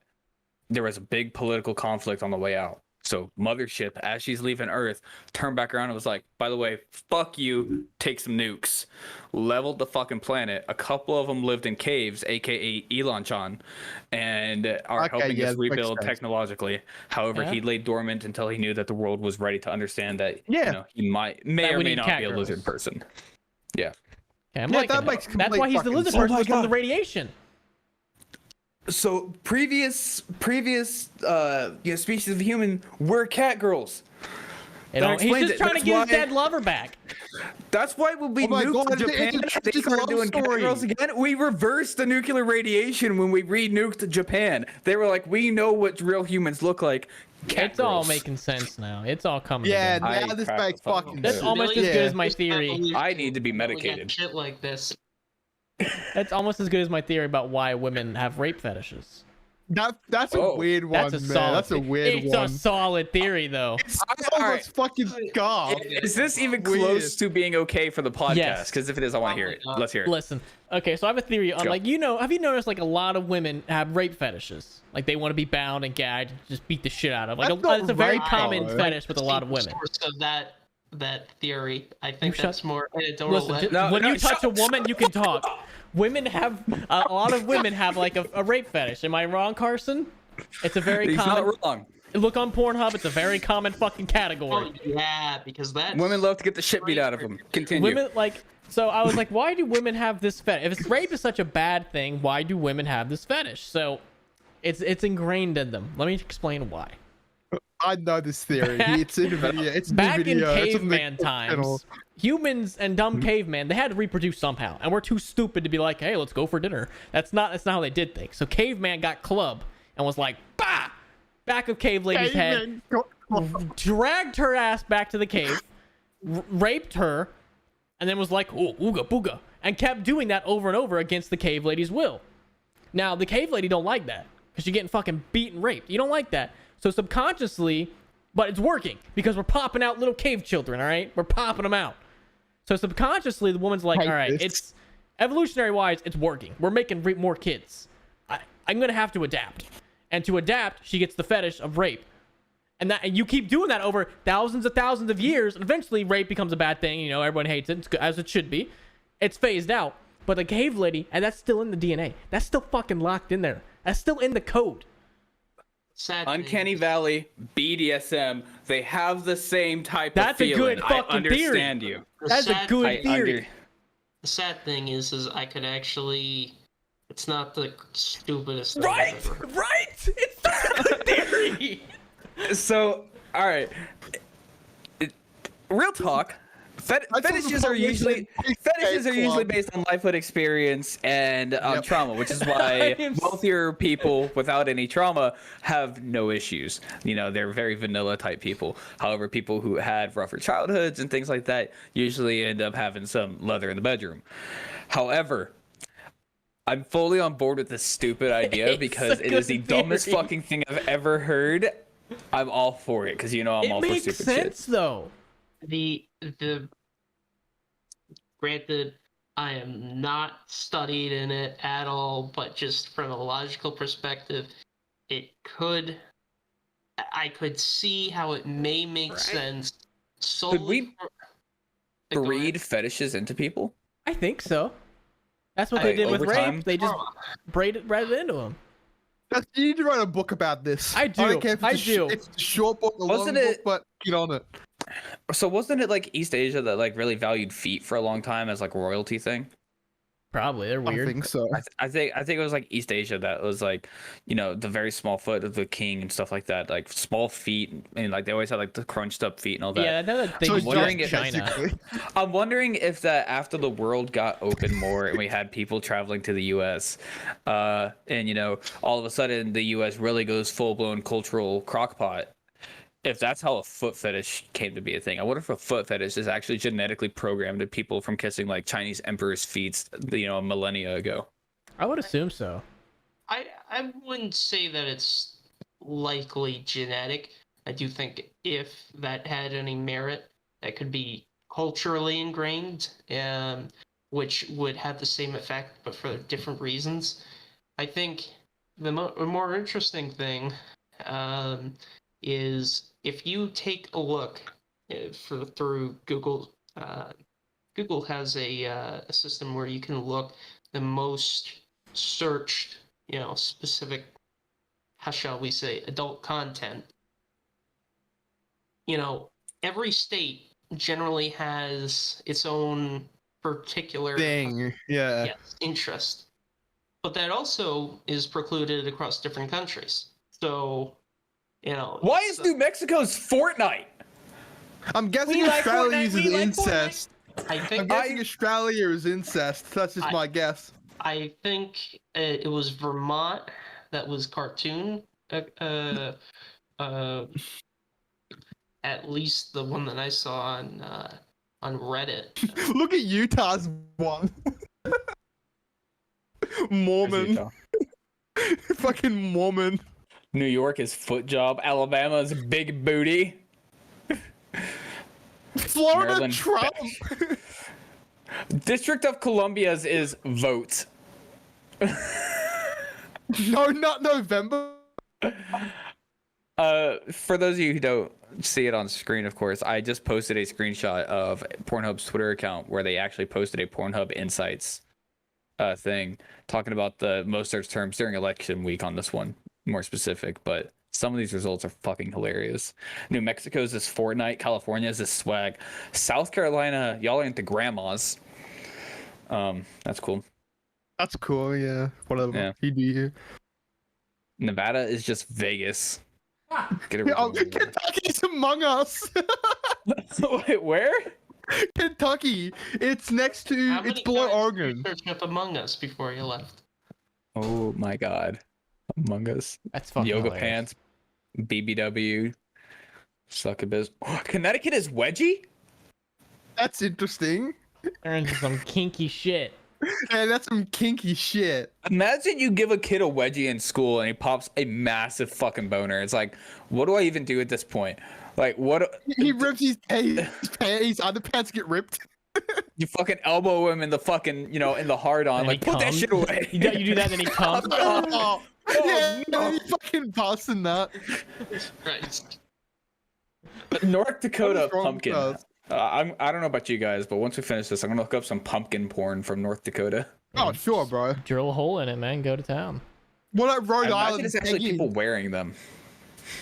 there was a big political conflict on the way out. So Mothership, as she's leaving Earth, turned back around and was like, by the way, fuck you, take some nukes. Leveled the fucking planet. A couple of them lived in caves, aka Elon-chan, and are helping us rebuild technologically. However, he lay dormant until he knew that the world was ready to understand that he may or may not be a lizard person. Yeah. Okay, I'm liking that. That's why he's the lizard person from the radiation. So previous species of human were cat girls. He's just trying to get his dead lover back. That's why when we nuked Japan, they started doing cat girls again. We reversed the nuclear radiation when we re-nuked Japan. They were like, we know what real humans look like. It's all girls. making sense now. It's all coming Yeah, together. now this cracked makes the fucking fucking code. That's sense. almost as good as my This theory. evolution, I need to be we only get medicated. Shit like this. That's almost as good as my theory about why women have rape fetishes. That's a Oh, weird one, That's a man. solid. That's a weird it's one. a solid theory, though. It's All right. almost fucking scarf. Is this even Weird. close to being okay for the podcast? Yes. Because if it is, I want to hear it. Probably not. Let's hear it. Listen, okay, so I have a theory on Go. like have you noticed like a lot of women have rape fetishes? Like they want to be bound and gagged, and just beat the shit out of. Like That's not it's a very right, common though. fetish with a lot of women. Source of that theory. I think You that's shut- more editorial. Listen, No, when no, you touch shut a woman, you can talk. Women have a lot of women have like a rape fetish. Am I wrong, Carson? It's a very He's common. not wrong. Look on Pornhub. It's a very common fucking Oh category. yeah, because that's Women love to get the shit beat out of them. Continue. Women like. So I was like, why do women have this fetish? If rape is such a bad thing, why do women have this fetish? So, it's ingrained in them. Let me explain why. I know this theory. It's in the video. It's in the Back in video. It's on the caveman channel. times, humans and dumb caveman, they had to reproduce somehow, and we're too stupid to be like, hey, let's go for dinner. That's not how they did things. So caveman got club and was like, bah, back of cave lady's head, Caveman. dragged her ass back to the cave, raped her, and then was like, oh, ooga booga, and kept doing that over and over against the cave lady's will. Now the cave lady don't like that because you're getting fucking beat and raped. You don't like that. So subconsciously, but it's working because we're popping out little cave children, all right? We're popping them out. So subconsciously, the woman's like, Hate all right, this. it's evolutionary wise, it's working. We're making more kids. I'm going to have to adapt. And to adapt, she gets the fetish of rape. And you keep doing that over thousands of years, and eventually rape becomes a bad thing. You know, everyone hates it, as it should be. It's phased out. But the cave lady, and that's still in the DNA. That's still fucking locked in there. That's still in the code. sad. Uncanny Valley, BDSM, they have the same type That's of a feeling. good I fucking theory. understand you. That's a good I theory. The sad thing is I could actually. It's not the stupidest thing Right, I've ever heard. right. It's such a good theory. So, all right. Real talk. Fetishes are usually based on lifehood experience and trauma, which is why wealthier people without any trauma have no issues. You know, they're very vanilla type people. However, people who had rougher childhoods and things like that usually end up having some leather in the bedroom. However, I'm fully on board with this stupid idea It's because a it is the good dumbest theory. fucking thing I've ever heard. I'm all for it because I'm all It for makes stupid sense shit. though. The granted, I am not studied in it at all, but just from a logical perspective, I could see how it may make sense. Could we Go ahead. breed fetishes into people? I think so. That's what they did with over rape. time? They just braided into them. You need to write a book about this. I do. don't care if it's I do. It's a short book, a Wasn't long it- book, but get on it. So wasn't it like East Asia that like really valued feet for a long time as like a royalty thing? Probably they're I weird. think so. I think it was like East Asia that was like, the very small foot of the king and stuff like that, like small feet, and like they always had like the crunched up feet and all that. Yeah, another thing. So is it's wondering just if China. basically. I'm wondering if that after the world got open more and we had people traveling to the U.S. And all of a sudden the U.S. really goes full blown cultural crockpot. If that's how a foot fetish came to be a thing, I wonder if a foot fetish is actually genetically programmed to people from kissing like Chinese emperor's feet, a millennia ago. I would assume so. I wouldn't say that it's likely genetic. I do think if that had any merit, that could be culturally ingrained, which would have the same effect, but for different reasons. I think the more interesting thing is if you take a look through Google. Google has a system where you can look the most searched, specific, how shall we say, adult content. Every state generally has its own particular Thing. Yeah. interest, but that also is precluded across different countries. So, Why is New Mexico's Fortnite? I'm guessing We like Australia Fortnite, uses we like incest. I I'm think guessing Australia is incest. That's just my guess. I think it was Vermont that was cartoon At least the one that I saw on Reddit. Look at Utah's one. Mormon. Utah. Fucking Mormon. New York is foot job. Alabama is big booty. Florida Maryland, Trump. District of Columbia's is vote. No, not November. For those of you who don't see it on screen, of course, I just posted a screenshot of Pornhub's Twitter account where they actually posted a Pornhub Insights thing talking about the most searched terms during election week on this one, more specific, but some of these results are fucking hilarious. New Mexico's is Fortnite, California's is swag, South Carolina, y'all are into grandmas. That's cool. That's cool, yeah. Whatever. Yeah. He do you. Nevada is just Vegas. Get it. Oh, Kentucky's among us. Wait, where? Kentucky. It's next to. How It's many below times did you Oregon. search up Among Us before you left? Oh my god. Among Us. That's fucking Yoga hilarious. pants. BBW. Succubus. Connecticut is wedgie? That's interesting. They're into some kinky shit. Yeah, that's some kinky shit. Imagine you give a kid a wedgie in school and he pops a massive fucking boner. It's like, what do I even do at this point? Like, what? He rips his underpants get ripped. You fucking elbow him in the fucking, in the hard on. And Like, he put that comes. shit away. You do that, then he comes. Oh, yeah, no. he fucking busting that. Right. North Dakota What is wrong with pumpkin. us? I don't know about you guys, but once we finish this, I'm gonna look up some pumpkin porn from North Dakota. Oh, sure, bro. Drill a hole in it, man. Go to town. What about Rhode I imagine Island it's actually pegging? people wearing them.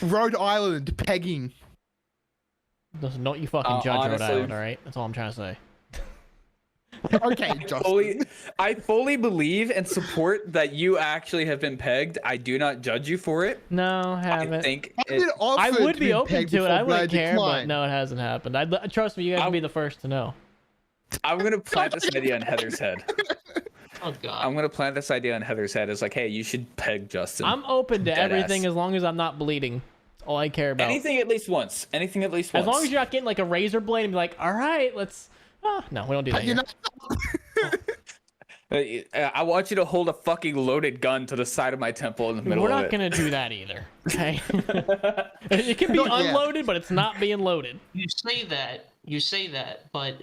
Rhode Island pegging. Listen, don't you fucking judge honestly- Rhode Island, all right? That's all I'm trying to say. Okay, Justin. I fully believe and support that you actually have been pegged. I do not judge you for it. No, I haven't. think I've been I offered would be open pegged to it. before, I but wouldn't care, but declined. no, it hasn't happened. Trust me, you guys would be the first to know. I'm gonna plant this idea in Heather's head. Oh god. I'm gonna plant this idea in Heather's head. It's like, hey, you should peg Justin. I'm open to Dead everything ass. as long as I'm not bleeding. That's all I care about. Anything at least once. Anything at least once. As long as you're not getting like a razor blade and be like, all right, let's. Oh, no, we don't do that. You Here. know, I want you to hold a fucking loaded gun to the side of my temple in the middle We're of not it. gonna do that either. Okay. It can be Not yet. unloaded, but it's not being loaded. You say that, but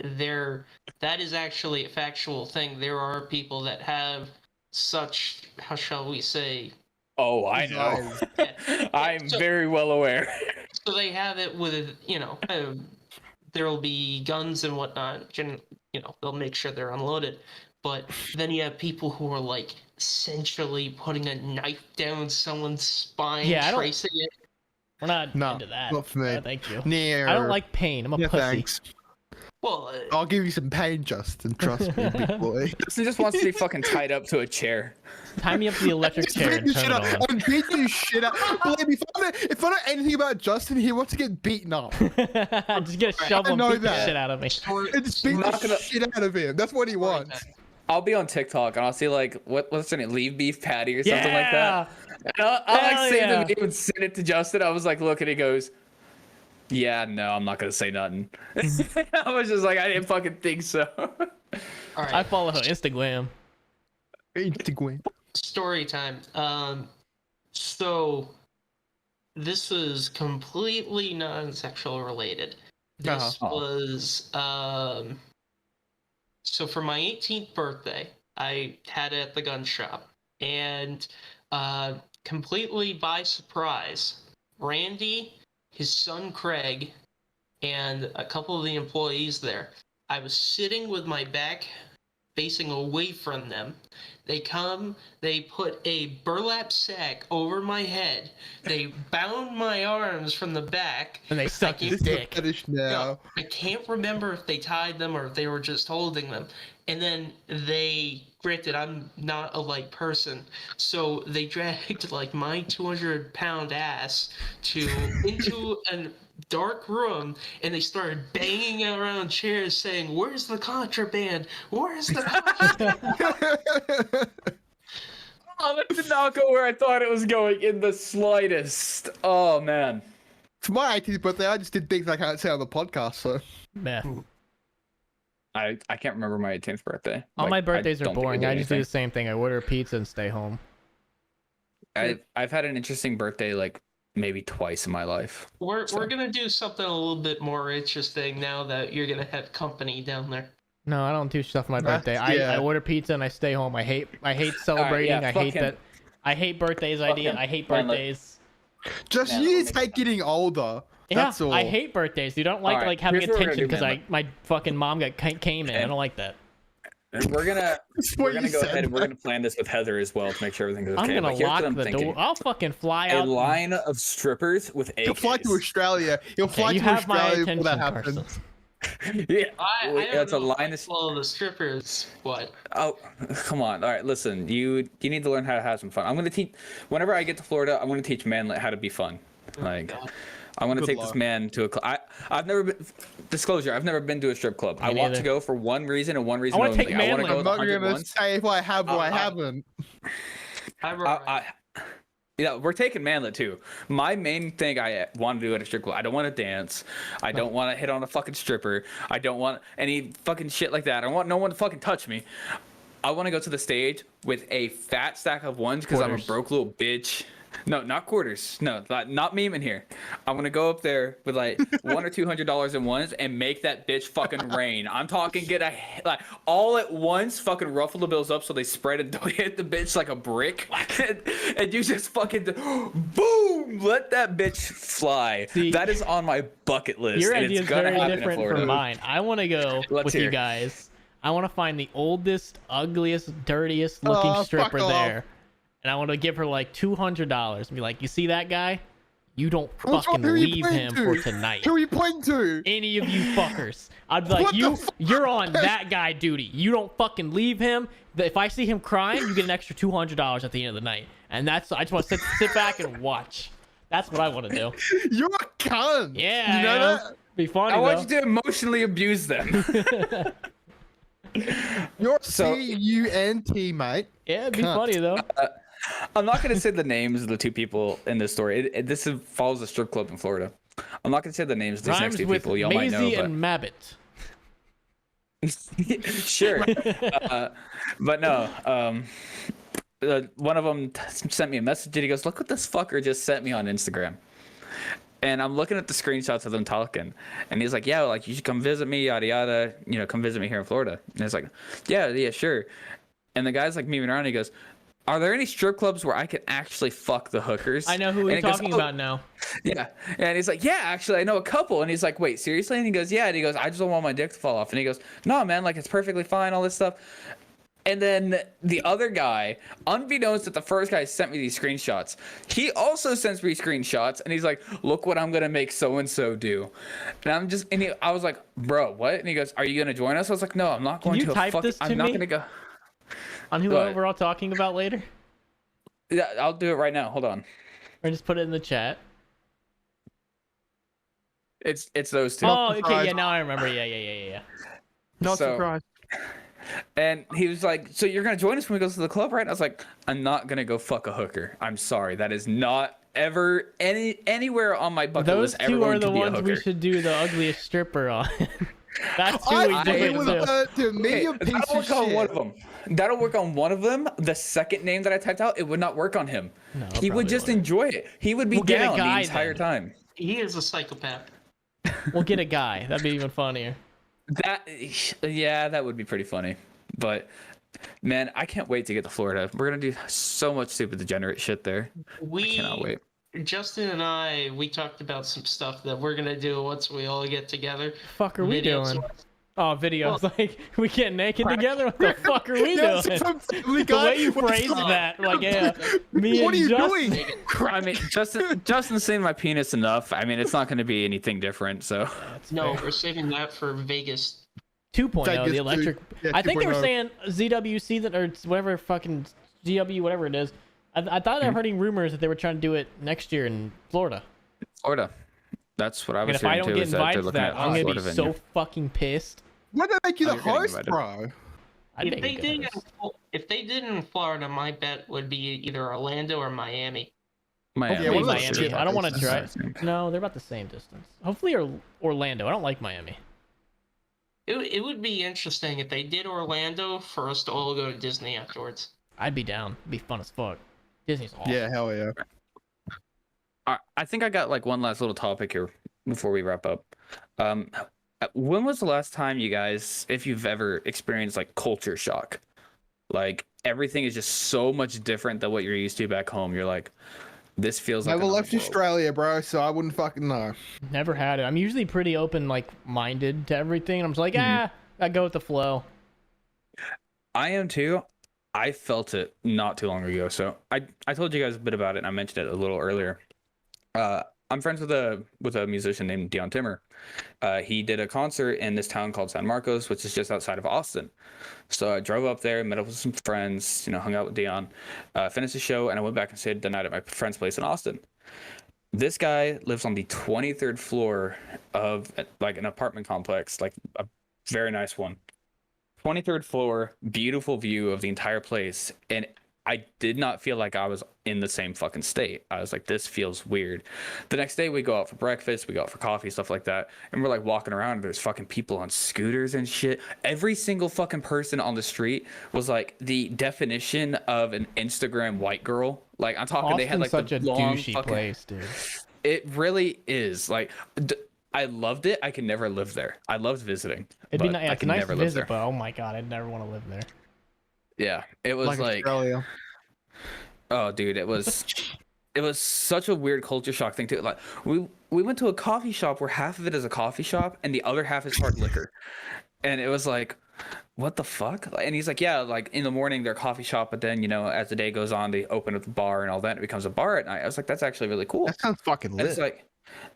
that is actually a factual thing. There are people that have such, how shall we say, Oh, I know. Yeah. I'm So- very well aware. so they have it with, there will be guns and whatnot, they'll make sure they're unloaded. But then you have people who are like essentially putting a knife down someone's spine, Yeah, I don't- tracing it. We're not No, into that. not for me. Thank you. near. I don't like pain. I'm a Yeah, pussy. thanks. Well, I'll give you some pain, Justin. Trust me, big boy. Justin just wants to be fucking tied up to a chair. Tie me up to the electric chair Beat and the turn shit it up. on. I'm beating you shit up. Believe me, if I know anything about Justin, he wants to get beaten up. Just get a shovel and know beat the that. shit out of me. And just beat not the gonna- shit out of him. That's what he wants. I'll be on TikTok and I'll see like what's her name, leave beef patty or something like Yeah. that. And I'll Hell like save yeah. the video and send it to Justin. I was like, look, and he goes, "Yeah, no, I'm not gonna say nothing." I was just like, I didn't fucking think so. all right. I follow her Instagram. Instagram. Story time. So this was completely non-sexual related. This Uh-huh. was so for my 18th birthday, I had it at the gun shop, and completely by surprise, Randy, his son Craig, and a couple of the employees there. I was sitting with my back facing away from them. They come, they put a burlap sack over my head. They bound my arms from the back. And they suck This his This is a dick. fetish now. No, I can't remember if they tied them or if they were just holding them. And then granted, I'm not a light person, so they dragged like my 200-pound ass into a dark room, and they started banging around chairs saying, "Where's the contraband? Where's the contraband?" Oh, that did not go where I thought it was going in the slightest. Oh man. For my 18th birthday, I just did things I can't say on the podcast. So Man, I can't remember my 18th birthday. all Like, my I birthdays are don't think boring. did I just do anything. the same thing. I order a pizza and stay home. I've had an interesting birthday like maybe twice in my life. We're gonna do something a little bit more interesting now that you're gonna have company down there. No, I don't do stuff for my That's- birthday. yeah. I order pizza and I stay home. I hate celebrating. yeah, I fuck hate him. that. I hate birthdays. Fuck him. I hate Fine, look. birthdays. just Man, you let need me- to take getting older. Yeah, That's all. I hate birthdays. You don't like Alright, like having here's what we're gonna attention do, because man. my fucking mom got came in. I don't like that. We're gonna That's we're what gonna you go said, ahead and we're man. gonna plan this with Heather as well to make sure everything's okay. I'm gonna But here's lock what I'm the thinking. door. I'll fucking fly A out. line of strippers with AKs. He'll fly to Australia. He'll Okay, fly you to have my Australia attention, before that happens. Carson. Yeah, I that's a don't know. line of. Well, the strippers, what? Oh, come on! All right, listen. You need to learn how to have some fun. I'm gonna teach. Whenever I get to Florida, I'm gonna teach Manlet how to be fun. Like, God. I'm gonna Good take luck. this man to a club. I've never been. Disclosure: I've never been to a strip club. I want neither. to go for one reason and one reason wanna only. take I want to Manlet. go I'm with not 100 gonna once. say if I have or I haven't. Yeah, we're taking Manlet too. My main thing I want to do at a strip club, I don't want to dance. I don't want to hit on a fucking stripper. I don't want any fucking shit like that. I don't want no one to fucking touch me. I want to go to the stage with a fat stack of ones because I'm a Quarters. broke little bitch. No, not quarters. No, not memeing here. I'm gonna go up there with like $100 or $200 in ones and make that bitch fucking rain. I'm talking get a like all at once, fucking ruffle the bills up so they spread and don't hit the bitch like a brick, and you just fucking boom, let that bitch fly. See, that is on my bucket list. Your and idea it's is gonna very happen in different Florida. from mine. I want to go Let's with hear. you guys. I want to find the oldest, ugliest, dirtiest looking fuck stripper off. there, and I want to give her like $200 and be like, "You see that guy? You don't What's wrong? fucking Who are you leave pointing him to? for tonight. Who are you pointing to? Any of you fuckers." I'd be like, What the fuck? you're on that guy duty. You don't fucking leave him. If I see him crying, you get an extra $200 at the end of the night. And that's I just want to sit back and watch. That's what I want to do. You're a cunt. Yeah, You know I am. that? Be funny I though. want you to emotionally abuse them. You're So- CUNT, mate. Yeah, it'd be Cunt. funny though. I'm not going to say the names of the two people in this story. This follows a strip club in Florida. I'm not going to say the names of these next Rhymes two with people. Y'all might know, Maisie but and Mabbit. sure. But no. One of them sent me a message and he goes, "Look what this fucker just sent me on Instagram." And I'm looking at the screenshots of them talking, and he's like, "Yeah, like you should come visit me, yada yada. You know, come visit me here in Florida." And it's like, "Yeah, sure." And the guy's like moving around. And he goes, "Are there any strip clubs where I can actually fuck the hookers?" I know who And we're he goes, talking "Oh, about now. yeah." And he's like, "Yeah, actually, I know a couple." And he's like, "Wait, seriously?" And he goes, "Yeah." And he goes, "I just don't want my dick to fall off." And he goes, "No, man, like it's perfectly fine, all this stuff." And then the other guy, unbeknownst that the first guy sent me these screenshots, he also sends me screenshots, and he's like, "Look what I'm gonna make so and so do." And I'm just, I was like, "Bro, what?" And he goes, "Are you gonna join us?" I was like, "No, I'm not going you to. type this to I'm not me? gonna go." On who What? we're all talking about later? Yeah, I'll do it right now. Hold on. Or just put it in the chat. It's those two. Oh, okay, surprised. yeah, now I remember. Yeah. Not So- surprised. And he was like, "So you're gonna join us when we go to the club, right?" And I was like, "I'm not gonna go fuck a hooker. I'm sorry. That is not ever anywhere on my bucket Those list ever two are going the to be a ones we hooker." should do the ugliest stripper on. That's who we I do think it it was to. to me Okay, a piece that'll of work on one shit. of them. That'll work on one of them. The second name that I typed out, it would not work on him. No, He would probably just wouldn't. enjoy it. He would be We'll get a down the guy entire then. time. He is a psychopath. We'll get a guy. That'd be even funnier. Yeah, that would be pretty funny. But man, I can't wait to get to Florida. We're gonna do so much stupid degenerate shit there. We, Cannot wait. Justin and I, we talked about some stuff that we're gonna do once we all get together. Fuck are we Videos. doing? Oh, videos. Well- Like we get naked together. What the fuck are we There's doing? some family The guy way you with phrased some- that, like yeah, me What are and you Justin. doing? I mean, Justin's seen my penis enough. I mean, it's not gonna be anything different. So That's No, fair. we're saving that for Vegas. 2.0, Vegas the electric. yeah, I think they were 2.0. saying ZWC that or whatever fucking GW whatever it is. I thought I was hearing rumors that they were trying to do it next year in Florida. Florida. That's what I And was if I hearing don't too. get Is that they're invited to looking that, at I'm gonna be Florida venue. so fucking pissed. Why did they make you Oh, the you're getting host, invited. bro? I'd If make they a good did, host. if they did in Florida, my bet would be either Orlando or Miami. Miami. Hopefully one of those Miami. shit I don't want to places. drive. No, they're about the same distance. Hopefully Orlando. I don't like Miami. It would be interesting if they did Orlando for us to all go to Disney afterwards. I'd be down. It'd be fun as fuck. Disney's awesome. Yeah, hell yeah. I think I got like one last little topic here before we wrap up. When was the last time you guys, if you've ever experienced like culture shock, like everything is just so much different than what you're used to back home? You're like, this feels like Never another left world. Australia, bro, so I wouldn't fucking know. Never had it. I'm usually pretty open, like minded to everything. I'm just like, I go with the flow. I am too. I felt it not too long ago. So I told you guys a bit about it, and I mentioned it a little earlier. I'm friends with a musician named Dion Timmer. He did a concert in this town called San Marcos, which is just outside of Austin. So I drove up there, met up with some friends, hung out with Dion, finished the show, and I went back and stayed the night at my friend's place in Austin. This guy lives on the 23rd floor of like an apartment complex, like a very nice one. 23rd floor, beautiful view of the entire place, and I did not feel like I was in the same fucking state. I was like, this feels weird. The next day we go out for breakfast, we go out for coffee, stuff like that. And we're like walking around and there's fucking people on scooters and shit. Every single fucking person on the street was like the definition of an Instagram white girl. Like I'm talking, they had like such the a long douchey fucking place, dude. It really is. Like I loved it. I could never live there. I loved visiting. It'd be but nice. I It's could nice never to live visit, there. but oh my god, I'd never want to live there. Yeah, it was like Australia. oh, dude, it was such a weird culture shock thing too. Like we went to a coffee shop where half of it is a coffee shop and the other half is hard liquor, and it was like, what the fuck? And he's like, yeah, like in the morning they're a coffee shop, but then as the day goes on, they open up the bar and all that, and it becomes a bar at night. I was like, that's actually really cool. That sounds fucking And lit. it's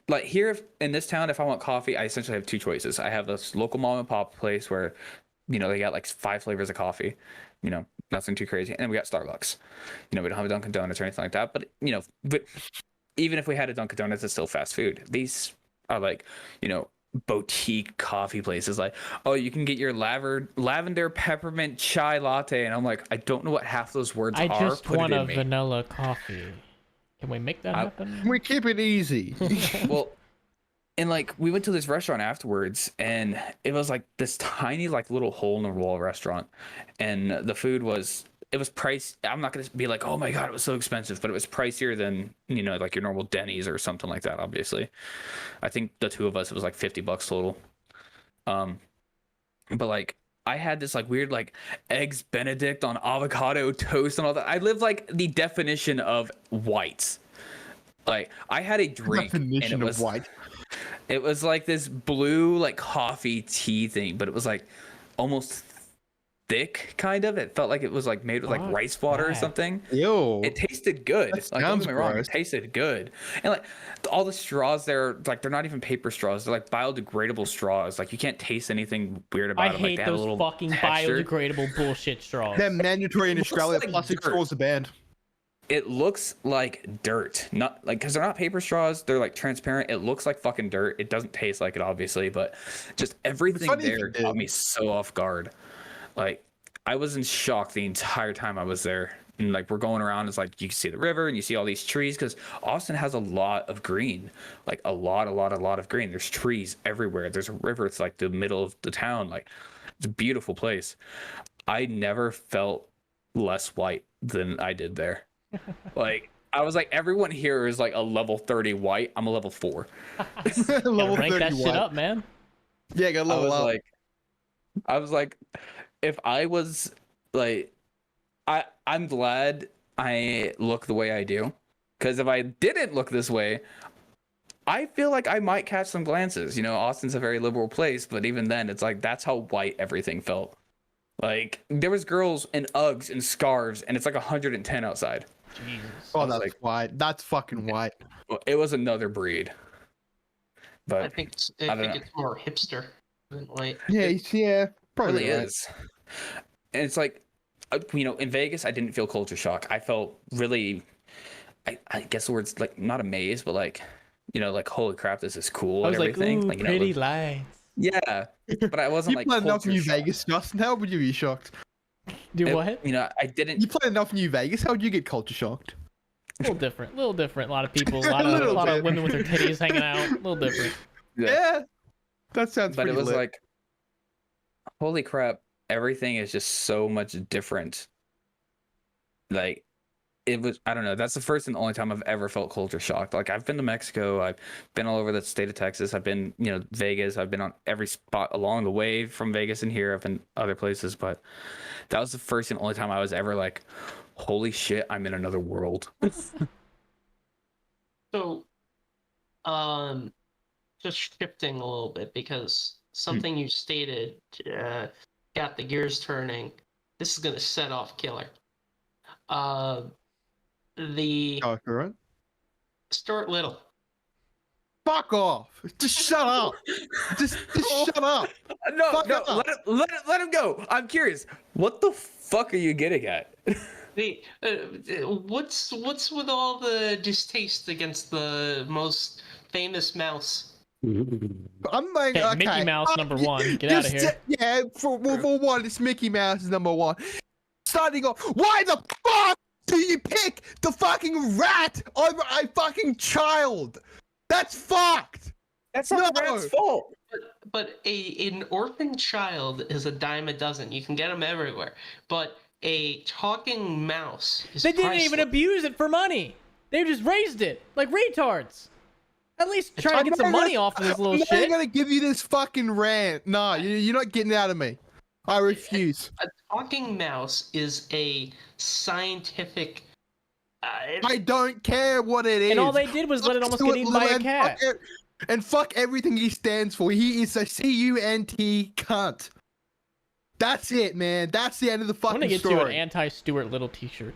like here in this town, if I want coffee, I essentially have two choices. I have this local mom and pop place where, they got like 5 flavors of coffee, nothing too crazy. And then we got Starbucks. We don't have a Dunkin' Donuts or anything like that. But, but even if we had a Dunkin' Donuts, it's still fast food. These are like, boutique coffee places. Like, oh, you can get your lavender peppermint chai latte. And I'm like, I don't know what half those words I are. just Put want it a in me. vanilla coffee. Can we make that happen? We keep it easy. Well, and like we went to this restaurant afterwards, and it was like this tiny like little hole in the wall restaurant, and the food was priced. I'm not gonna be like, oh my god, it was so expensive, but it was pricier than like your normal Denny's or something like that. Obviously, I think the two of us, it was like $50 total. But like I had this like weird like eggs Benedict on avocado toast and all that. I live like the definition of whites. Like I had a drink Definition and it was of white. It was like this blue like coffee tea thing, but it was like almost thick kind of. It felt like it was like made with like Fuck rice water or that. something. Yo. It tasted good. That Like don't sounds get me wrong, it gross. tasted good. And like all the straws there, like they're not even paper straws. They're like biodegradable straws. Like you can't taste anything weird about I them. Like hate they have a those little fucking texture. biodegradable bullshit straws. They're mandatory in Looks Australia. like Plastic dirt. straws are banned. It looks like dirt, not like because they're not paper straws. They're like transparent. It looks like fucking dirt. It doesn't taste like it, obviously, but just everything funny if there it did. caught me so off guard. Like I was in shock the entire time I was there. And like we're going around, it's like you can see the river and you see all these trees because Austin has a lot of green, like a lot of green. There's trees everywhere. There's a river. It's like the middle of the town. Like it's a beautiful place. I never felt less white than I did there. Like I was like, everyone here is like a level 30 white. I'm a level 4. Gotta Level rank 30 that shit white. up, man. Yeah, got I level was up. like, if I was like, I'm glad I look the way I do, because if I didn't look this way, I feel like I might catch some glances. Austin's a very liberal place, but even then, it's like that's how white everything felt. Like there was girls in Uggs and scarves, and it's like 110 outside. Jesus. Oh, was that's like- white. That's fucking white. Well, it was another breed. I But think I don't know. it's more hipster than white. Yeah, yeah. it Probably really right. is. And it's like, in Vegas, I didn't feel culture shock. I felt really, I guess the word's like not amazed, but like, like holy crap, this is cool I and was like, everything. ooh, pretty lights. yeah, but I wasn't You like planned out culture New shock. Vegas, Justin. How would you be shocked? Do what? You know, I didn't. You played enough New Vegas. How would you get culture shocked? A little different. A little different. A lot of people. A lot little of bit. women with their titties hanging out. A little different. Yeah, that sounds. But pretty it was lit. like, holy crap! Everything is just so much different. Like, it was. I don't know. That's the first and only time I've ever felt culture shocked. Like, I've been to Mexico. I've been all over the state of Texas. I've been, Vegas. I've been on every spot along the way from Vegas and here. I've been other places, but that was the first and only time I was ever like, holy shit, I'm in another world. So, just shifting a little bit because something you stated got the gears turning. This is gonna set off killer. The Oh, right. Stuart Little. Fuck off! Just shut up! just shut up! No, Fuck no, up. let him go. I'm curious. What the fuck are you getting at? The what's with all the distaste against the most famous mouse? I'm like, okay. Mickey Mouse number one. Get out of here. Yeah, for one, it's Mickey Mouse is number one. Starting off, why the fuck do you pick the fucking rat over a fucking child? That's fucked. That's not the rat's fault. But an orphan child is a dime a dozen. You can get them everywhere. But a talking mouse is They didn't even priceless. abuse it for money. They just raised it like retards. At least try to get some money off of this little I'm shit. not gonna give you this fucking rant. No, you're not getting it out of me. I refuse. A talking mouse is a scientific. I don't care what it is. And all they did was let it almost get eaten by a cat. And fuck everything he stands for. He is a cunt cunt. That's it, man. That's the end of the I'm fucking gonna get story. you an anti-Stuart Little t-shirt.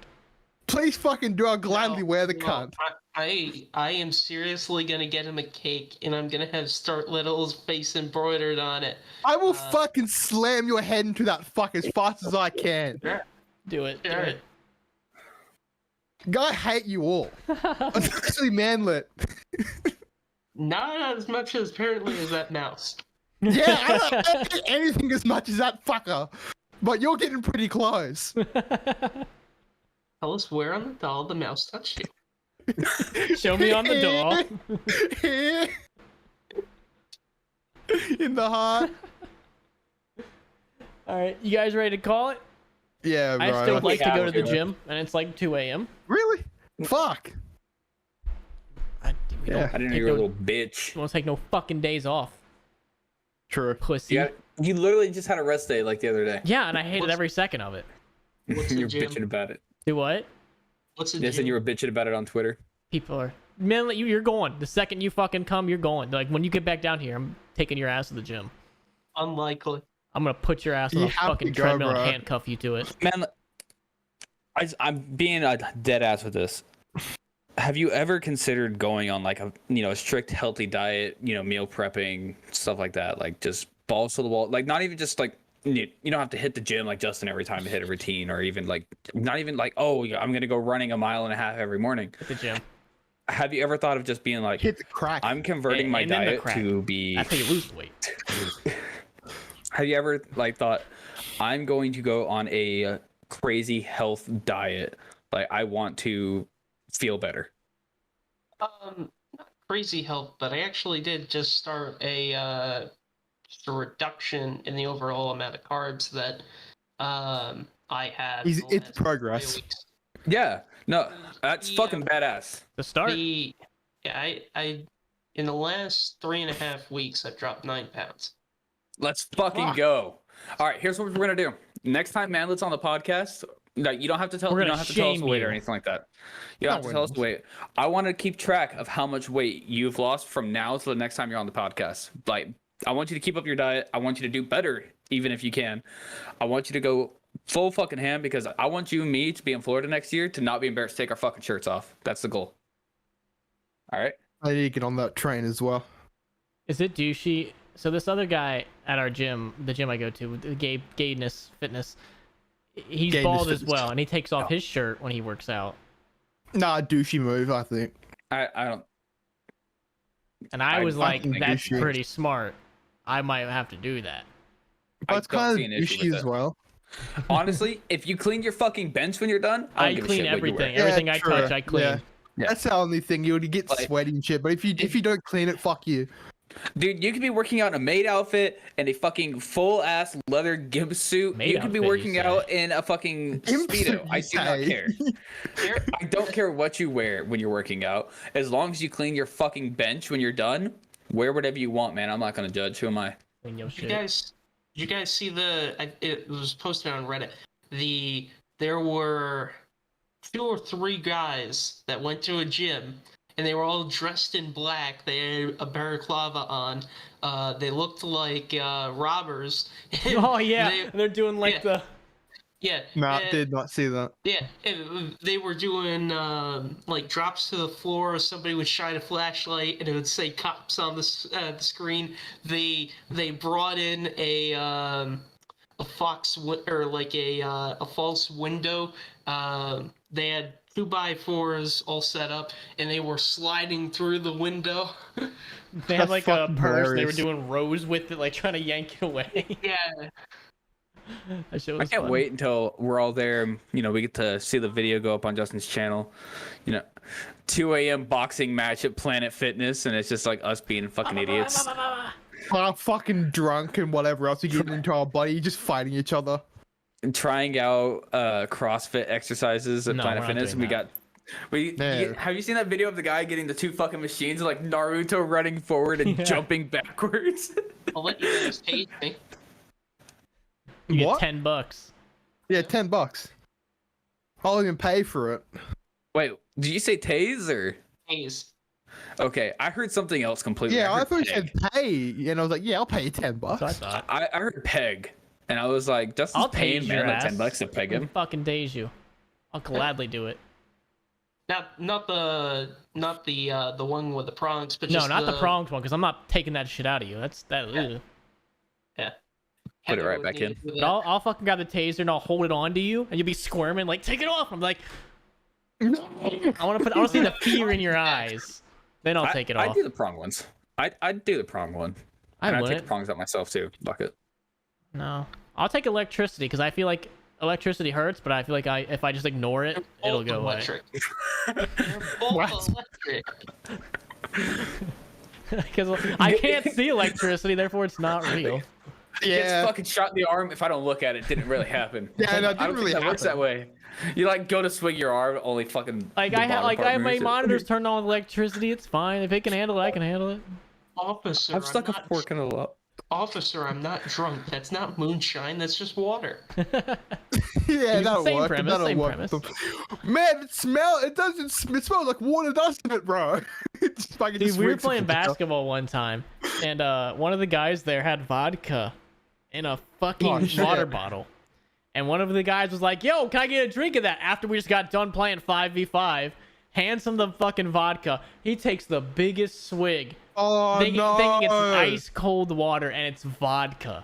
Please fucking do. I'll gladly wear the cunt. I am seriously gonna get him a cake, and I'm gonna have Stuart Little's face embroidered on it. I will fucking slam your head into that fuck as fast as I can. Do it. Do Sure. it. I hate you all. Especially Manlet. Not as much as apparently as that mouse. Yeah, I don't hate anything as much as that fucker. But you're getting pretty close. Tell us where on the doll the mouse touched you. Show me on the doll. In the heart. All right, you guys ready to call it? Yeah, bro. I still would like to go to the Yeah. gym, and it's like 2 a.m. Really? Fuck. I Yeah. I didn't know you were a little bitch. want to take no fucking days off, True. pussy. You literally just had a rest day like the other day. Yeah, and I hated every second of it. What's the You're gym? bitching about it. Do what? What's the They said gym? you were bitching about it on Twitter. People are, man, you're going. The second you fucking come, you're going. Like, when you get back down here, I'm taking your ass to the gym. Unlikely. I'm gonna put your ass on You a have fucking to go, treadmill bro. and handcuff you to it. Man, I'm being a dead ass with this. Have you ever considered going on like a strict healthy diet, meal prepping, stuff like that? Like just balls to the wall, like not even just like you don't have to hit the gym like Justin every time to hit a routine, or even like not even like, oh yeah, I'm gonna go running 1.5 miles every morning. At the gym. Have you ever thought of just being like, Hit the crack. I'm converting my And then the diet crack. to be? That's how you lose weight. Have you ever like thought, I'm going to go on a crazy health diet? Like I want to feel better. Not crazy health, but I actually did just start just a reduction in the overall amount of carbs that I had. in the It's last progress. 3 weeks. Yeah, no, that's Yeah. fucking badass. The start. I in the last 3.5 weeks I've dropped 9 pounds. Let's fucking Fuck. go. All right, here's what we're gonna do. Next time Manlet's on the podcast, no, you don't have to tell. We're You gonna don't have to tell us shame the weight you. or anything like that. You No, don't have to we're tell us not. the weight. I want to keep track of how much weight you've lost from now to the next time you're on the podcast. Like, I want you to keep up your diet. I want you to do better, even if you can. I want you to go full fucking ham because I want you and me to be in Florida next year to not be embarrassed to take our fucking shirts off. That's the goal. All right. I need to get on that train as well. Is it douchey? So this other guy at our gym, the gym I go to, the Gayness Fitness, he's Gayness bald as Fitness. well, and he takes off his shirt when he works out. Nah, douchey move, I think. I don't. And I was like, fucking that's douchey. pretty smart. I might have to do that. But it's don't kind see of an issue douchey with as it. well. Honestly, if you clean your fucking bench when you're done, I don't give a clean shit what you wear. everything. Everything I true. touch, I clean. Yeah. Yeah. That's the only thing. You would get Like- sweaty and shit. But if you don't clean it, fuck you. Dude, you could be working out in a maid outfit and a fucking full ass leather gimp suit. Maid You could be outfit, you working say? out in a fucking Gimp suit, speedo. I you do not say. care. I don't care what you wear when you're working out. As long as you clean your fucking bench when you're done, wear whatever you want, man. I'm not gonna judge. Who am I? Clean your Did you shit. guys, did you guys see it was posted on Reddit. There were 2 or 3 guys that went to a gym and they were all dressed in black. They had a balaclava on. They looked like robbers. Oh yeah, they're doing like yeah. the. Yeah. Nah, and- did not see that. Yeah, and they were doing like drops to the floor. Somebody would shine a flashlight, and it would say "cops" on the screen. They brought in a fox or like a false window. They had 2x4s all set up, and they were sliding through the window. They had That's like a fucking purse. They were hilarious. doing rows with it, like trying to yank it away. Yeah, That shit I was can't fun. wait until we're all there. And, we get to see the video go up on Justin's channel. 2 a.m. boxing match at Planet Fitness, and it's just like us being fucking idiots. Fucking drunk and whatever else you get into our body, just fighting each other. And trying out CrossFit exercises at No, Planet we're not Fitness. doing And No. have you seen that video of the guy getting the 2 fucking machines, like Naruto running forward and Yeah. jumping backwards? I'll let you guys taste me. You get What? $10. Yeah, $10. I'll even pay for it. Wait, did you say taser? Haze. Okay, I heard something else completely. Yeah, I heard thought you peg. said pay, and I was like, yeah, I'll pay you $10. So I thought. I heard peg, and I was like, Justin's I'll paying tase your man like ass. $10 to peg him. Fucking daze you. I'll gladly do it. Not the one with the prongs, but No, just not the pronged one, because I'm not taking that shit out of you. That's that. Yeah. Ugh. Put it Heather right would back need in. to do But that. I'll fucking grab the taser and I'll hold it on to you, and you'll be squirming like, take it off. I'm like, I want to see the fear in your eyes. Then I'll take it I'd off. do the prong ones. I'd do the prong one. I And I'd take wouldn't. the prongs out myself too. Fuck it. No, I'll take electricity because I feel like electricity hurts, but I feel like if I just ignore it, They're it'll both go away. electric. They're both What? electric. Because I can't see electricity, therefore it's not real. Gets Yeah. fucking shot in the arm. If I don't look at it, didn't really happen. Yeah, no, it I don't didn't really think that works that happen. way. You like go to swing your arm, only fucking. Like the I have bottom part my moves it. monitors turned on with electricity. It's fine. If it can handle it, I can handle it. Officer, I'm stuck I'm a not, fork in a lot. officer, I'm not drunk. That's not moonshine. That's just water. Yeah, that'll Same work. premise, That'll same work. premise. Man, it smells like water, doesn't it, bro? Just fucking Dude, just we were rinse it playing from the top. basketball one time, and one of the guys there had vodka in a fucking Oh, shit. water bottle. And one of the guys was like, yo, can I get a drink of that? After we just got done playing 5v5, hands him the fucking vodka. He takes the biggest swig, Oh, thinking no. it's ice cold water, and it's vodka.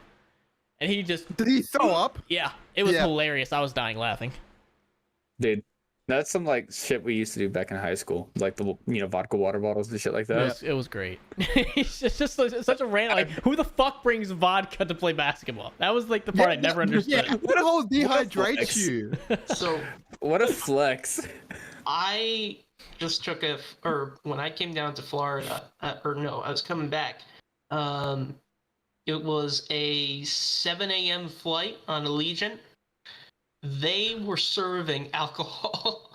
And he just, Did he throw up? yeah, it was Yeah. hilarious. I was dying laughing. Dude, that's some like shit we used to do back in high school, like the vodka water bottles and shit like that. It was great. It's just such a random, like, who the fuck brings vodka to play basketball? That was like the part I never understood. Yeah, what whole dehydrates flex. you? So What a flex! I just took or when I came down to Florida, or no, I was coming back. It was a 7 a.m. flight on Allegiant. They were serving alcohol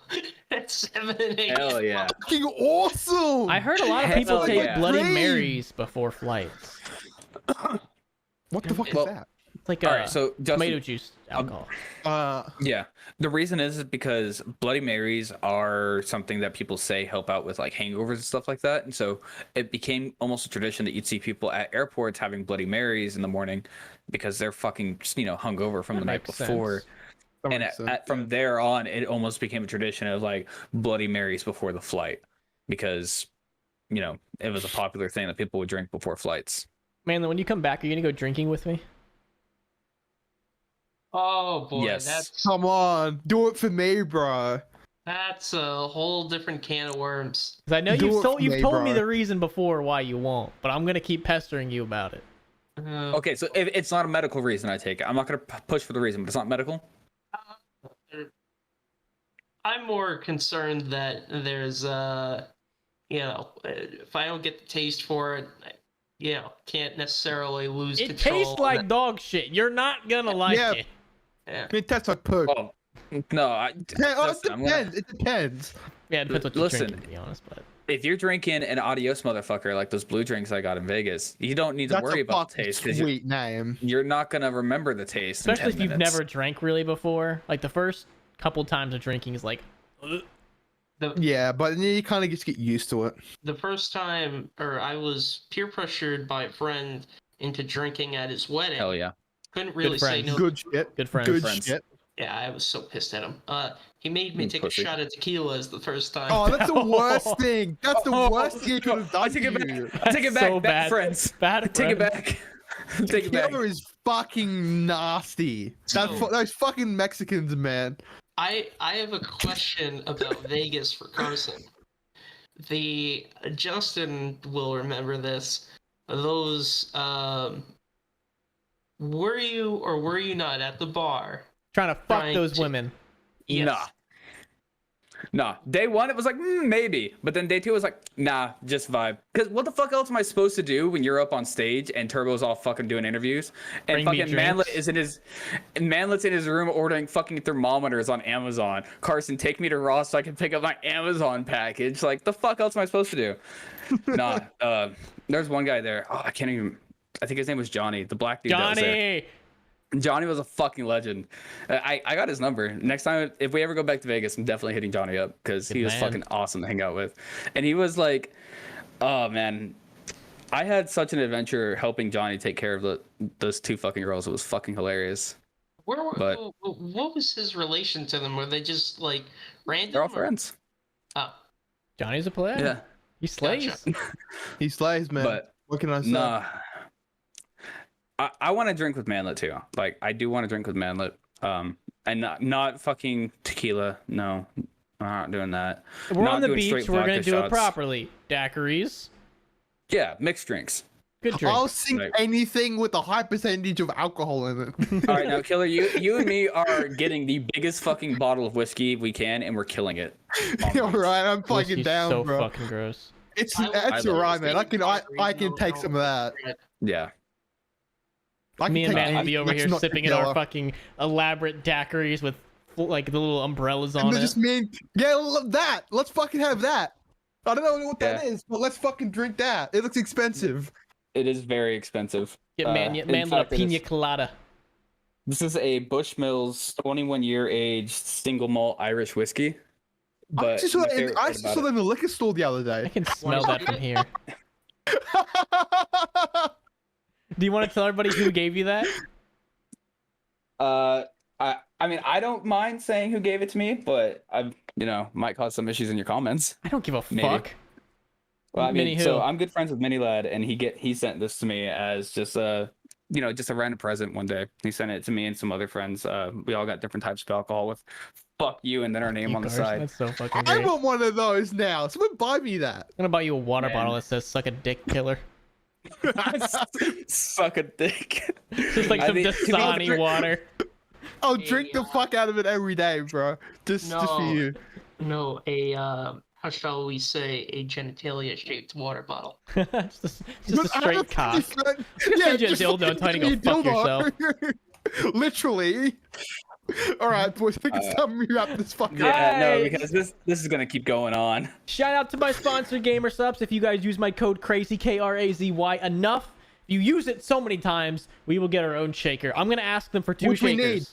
at 7 a.m. Hell yeah! Fucking awesome! I heard a lot of Hell people take yeah. Bloody Great. Marys before flights. What the fuck Well, is that? It's like All right, so tomato Justin, juice alcohol. yeah, the reason is because Bloody Marys are something that people say help out with like hangovers and stuff like that, and so it became almost a tradition that you'd see people at airports having Bloody Marys in the morning because they're fucking hungover from That the night makes before. sense. That And makes sense. from there on, it almost became a tradition of like Bloody Marys before the flight because, it was a popular thing that people would drink before flights. Man, when you come back, are you gonna go drinking with me? Oh boy, Yes. Come on, do it for me, bro. that's a whole different can of worms. Because I know Do it you've for told me bro. the reason before why you won't, but I'm gonna keep pestering you about it. Okay, so if it's not a medical reason, I take it. I'm not gonna push for the reason, but it's not medical. I'm more concerned that there's if I don't get the taste for it, can't necessarily lose It control. tastes like dog shit. You're not gonna like it. Yeah. I mean, that's like poop. Oh, no, It listen, depends. It depends. Yeah, it depends what you're Listen. drinking, to be honest. But if you're drinking an adios motherfucker like those blue drinks I got in Vegas, you don't need to That's worry a about the fucking taste because sweet name. you're not gonna remember the taste. in especially 10 if you've minutes. never drank really before, like the first couple times of drinking is like, ugh. Yeah, but then you kind of just get used to it. The first time, I was peer pressured by a friend into drinking at his wedding. Hell yeah. Couldn't really say friends. no. Good shit. Good friends. Good friends. shit. Yeah, I was so pissed at him. He made me take Pussy. a shot of tequila as the first time. Oh, that's the worst thing. That's the worst thing you could have done. I take it to back. you. I take it back. So Bad bad. friends. Bad Take it friends. back. Take it back. Tequila is fucking nasty. Those fucking Mexicans, man. I have a question about Vegas for Carson. Justin will remember this. Those were you or were you not at the bar? Trying to fuck Trying those to- women. Yes. Nah. Day one, it was like, maybe. But then day two was like, nah, just vibe. Because what the fuck else am I supposed to do when you're up on stage and Turbo's all fucking doing interviews? And Bring me fucking Manlet drinks. is Manlet's in his room ordering fucking thermometers on Amazon. Carson, take me to Ross so I can pick up my Amazon package. Like, the fuck else am I supposed to do? Nah. There's one guy there. Oh, I can't even. I think his name was Johnny, the black dude. That was there. Johnny. Johnny was a fucking legend. I got his number. Next time, if we ever go back to Vegas, I'm definitely hitting Johnny up because he was man. fucking awesome to hang out with. And he was like, oh man, I had such an adventure helping Johnny take care of those two fucking girls. It was fucking hilarious. But- What was his relation to them? Were they just like random? They're all or- friends. Oh, Johnny's a player. Yeah. He slays. Gotcha. He slays, man. But What can I say? nah. I want to drink with Manlet too. Like I do want to drink with Manlet. And not fucking tequila. No, I'm not doing that. We're Not on the doing beach. straight We're gonna vodka do it shots. properly. Daiquiris. Yeah, mixed drinks. Good drink. I'll sink Right. anything with a high percentage of alcohol in it. All right, now, Killer, you and me are getting the biggest fucking bottle of whiskey we can, and we're killing it. All right, I'm fucking Whiskey's down, so bro. fucking gross. It's I that's love alright, man. whiskey. I can take some of that. Yeah. I can Me and take Matt will be anything over that's here not sipping in tequila. our fucking elaborate daiquiris with like the little umbrellas And on they it. just mean, yeah, that. Let's fucking have that. I don't know what that is, but let's fucking drink that. It looks expensive. It is very expensive. Get in Manlet a fact, it pina is- colada. This is a Bushmills 21-year aged single malt Irish whiskey. I But actually saw my that in, favorite I part actually about saw it- that in the liquor store the other I day. can smell that from here. I Do you want to tell everybody who gave you that? I mean, I don't mind saying who gave it to me, but I, might cause some issues in your comments. I don't give a Maybe. fuck. Well, I mean, Mini who? so I'm good friends with Mini Lad, and he sent this to me as just just a random present one day. He sent it to me and some other friends. We all got different types of alcohol with "fuck you" and then our name on the Carson, side. That's so fucking great. I'm want one of those now. Someone buy me that. gonna buy you a water Man. bottle that says "suck a dick, killer." Suck a dick. Just like I some think- Dasani water. I'll drink the fuck out of it every day, bro. Just for No. you. No, how shall we say, a genitalia-shaped water bottle. just a But straight cock. Yeah, send you a just dildo fucking telling you send to me go a fuck dildo. Literally. All right, boys. I think it's time we wrap this fucking. Yeah, no, Nice. because this is gonna keep going on. Shout out to my sponsor, GamerSups. If you guys use my code CRAZY, KRAZY, enough, if you use it so many times, we will get our own shaker. I'm gonna ask them for 2 Which we shakers. need.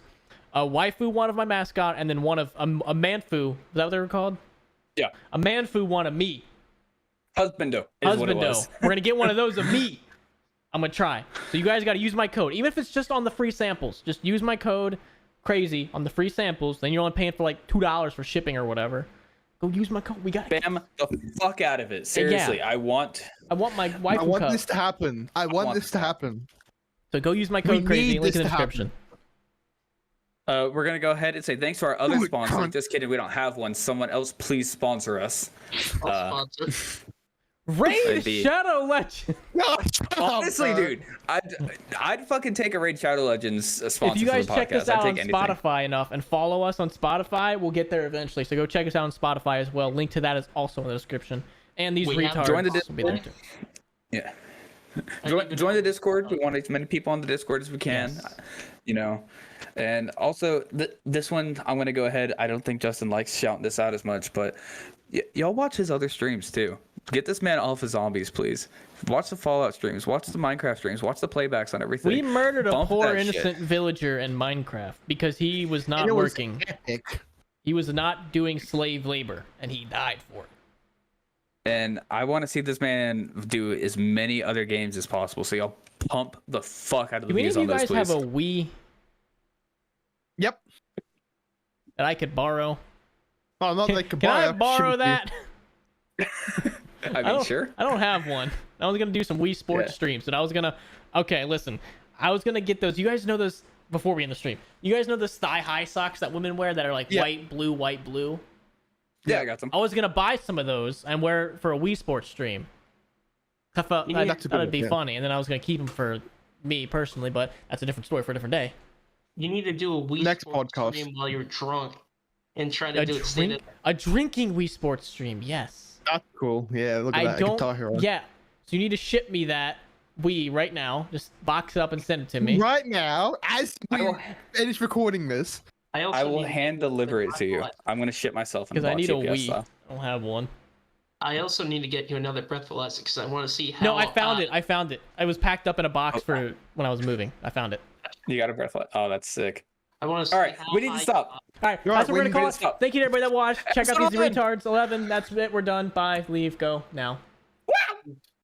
A waifu one of my mascot, and then one of a manfu. Is that what they were called? Yeah, A manfu one of me. husbando is what it was. Husbando. We're gonna get one of those of me. I'm gonna try. So you guys gotta use my code, even if it's just on the free samples. Just use my code CRAZY on the free samples. Then you're only paying for like $2 for shipping or whatever. Go use my code. We got. Bam the fuck out of it. Seriously, I want. I want my waifu I want cup. this to happen. I want want this to happen. So go use my We code CRAZY. need Link in the this to happen. description. We're gonna go ahead and say thanks to our other Oh, sponsor. cunt. Just kidding, we don't have one. Someone else, please sponsor us. I'll sponsor. Raid Maybe. Shadow Legend. No, shut Honestly, dude, I'd fucking take a Raid Shadow Legends sponsor If you guys for the check podcast. us out I'd on take anything. Spotify enough and follow us on Spotify, we'll get there eventually. So go check us out on Spotify as well. Link to that is also in the description. And these We have retards joined the will be there too. Yeah. Join the Discord. We want as many people on the Discord as we can. Yes. You know, and also this one, I'm gonna go ahead. I don't think Justin likes shouting this out as much, but y'all watch his other streams too. Get this man off of zombies, please. Watch the Fallout streams. Watch the Minecraft streams. Watch the playbacks on everything. We murdered a Bump poor that shit. innocent villager in Minecraft because he was not And it was working. epic. He was not doing slave labor, and he died for it. And I want to see this man do as many other games as possible. So y'all pump the fuck out of the Do any views of on you this, guys please. have a Wii Yep. that I could borrow? Oh, not like Can I borrow that? I mean, sure. I don't have one. I was gonna do some Wii Sports Yeah. streams, and I was gonna. Okay, listen. I was gonna get those. You guys know those before we end the stream. You guys know those thigh-high socks that women wear that are like Yeah. white, blue, white, blue. Yeah, I got some. I was gonna buy some of those and wear it for a Wii Sports stream. I felt You I need- That's a thought good it'd be idea. funny, and then I was gonna keep them for me personally, but that's a different story for a different day. You need to do a Wii Next Sports podcast. stream while you're drunk, and try to do it stated. A drinking Wii Sports stream, yes. That's cool. Yeah, look at I that. don't. Guitar Hero. Yeah, so you need to ship me that Wii right now. Just box it up and send it to me. Right now, as I we will- finish recording this. Also I will need- hand deliver it to you. I'm gonna ship myself in Because a I box need a UPS Wii. style. I don't have one. I also need to get you another breathalyzer because I want to see how. No, I found it. I found it. I was packed up in a box Oh. for when I was moving. I found it. You got a breath. Oh, that's sick. I want to see. All right, how we need to high- stop. All right, You're that's right, what we're we gonna call need it. to stop. Thank you to everybody that watched. Check out these Episode 11. retards. 11. That's it. We're done. Bye. Leave. Go now.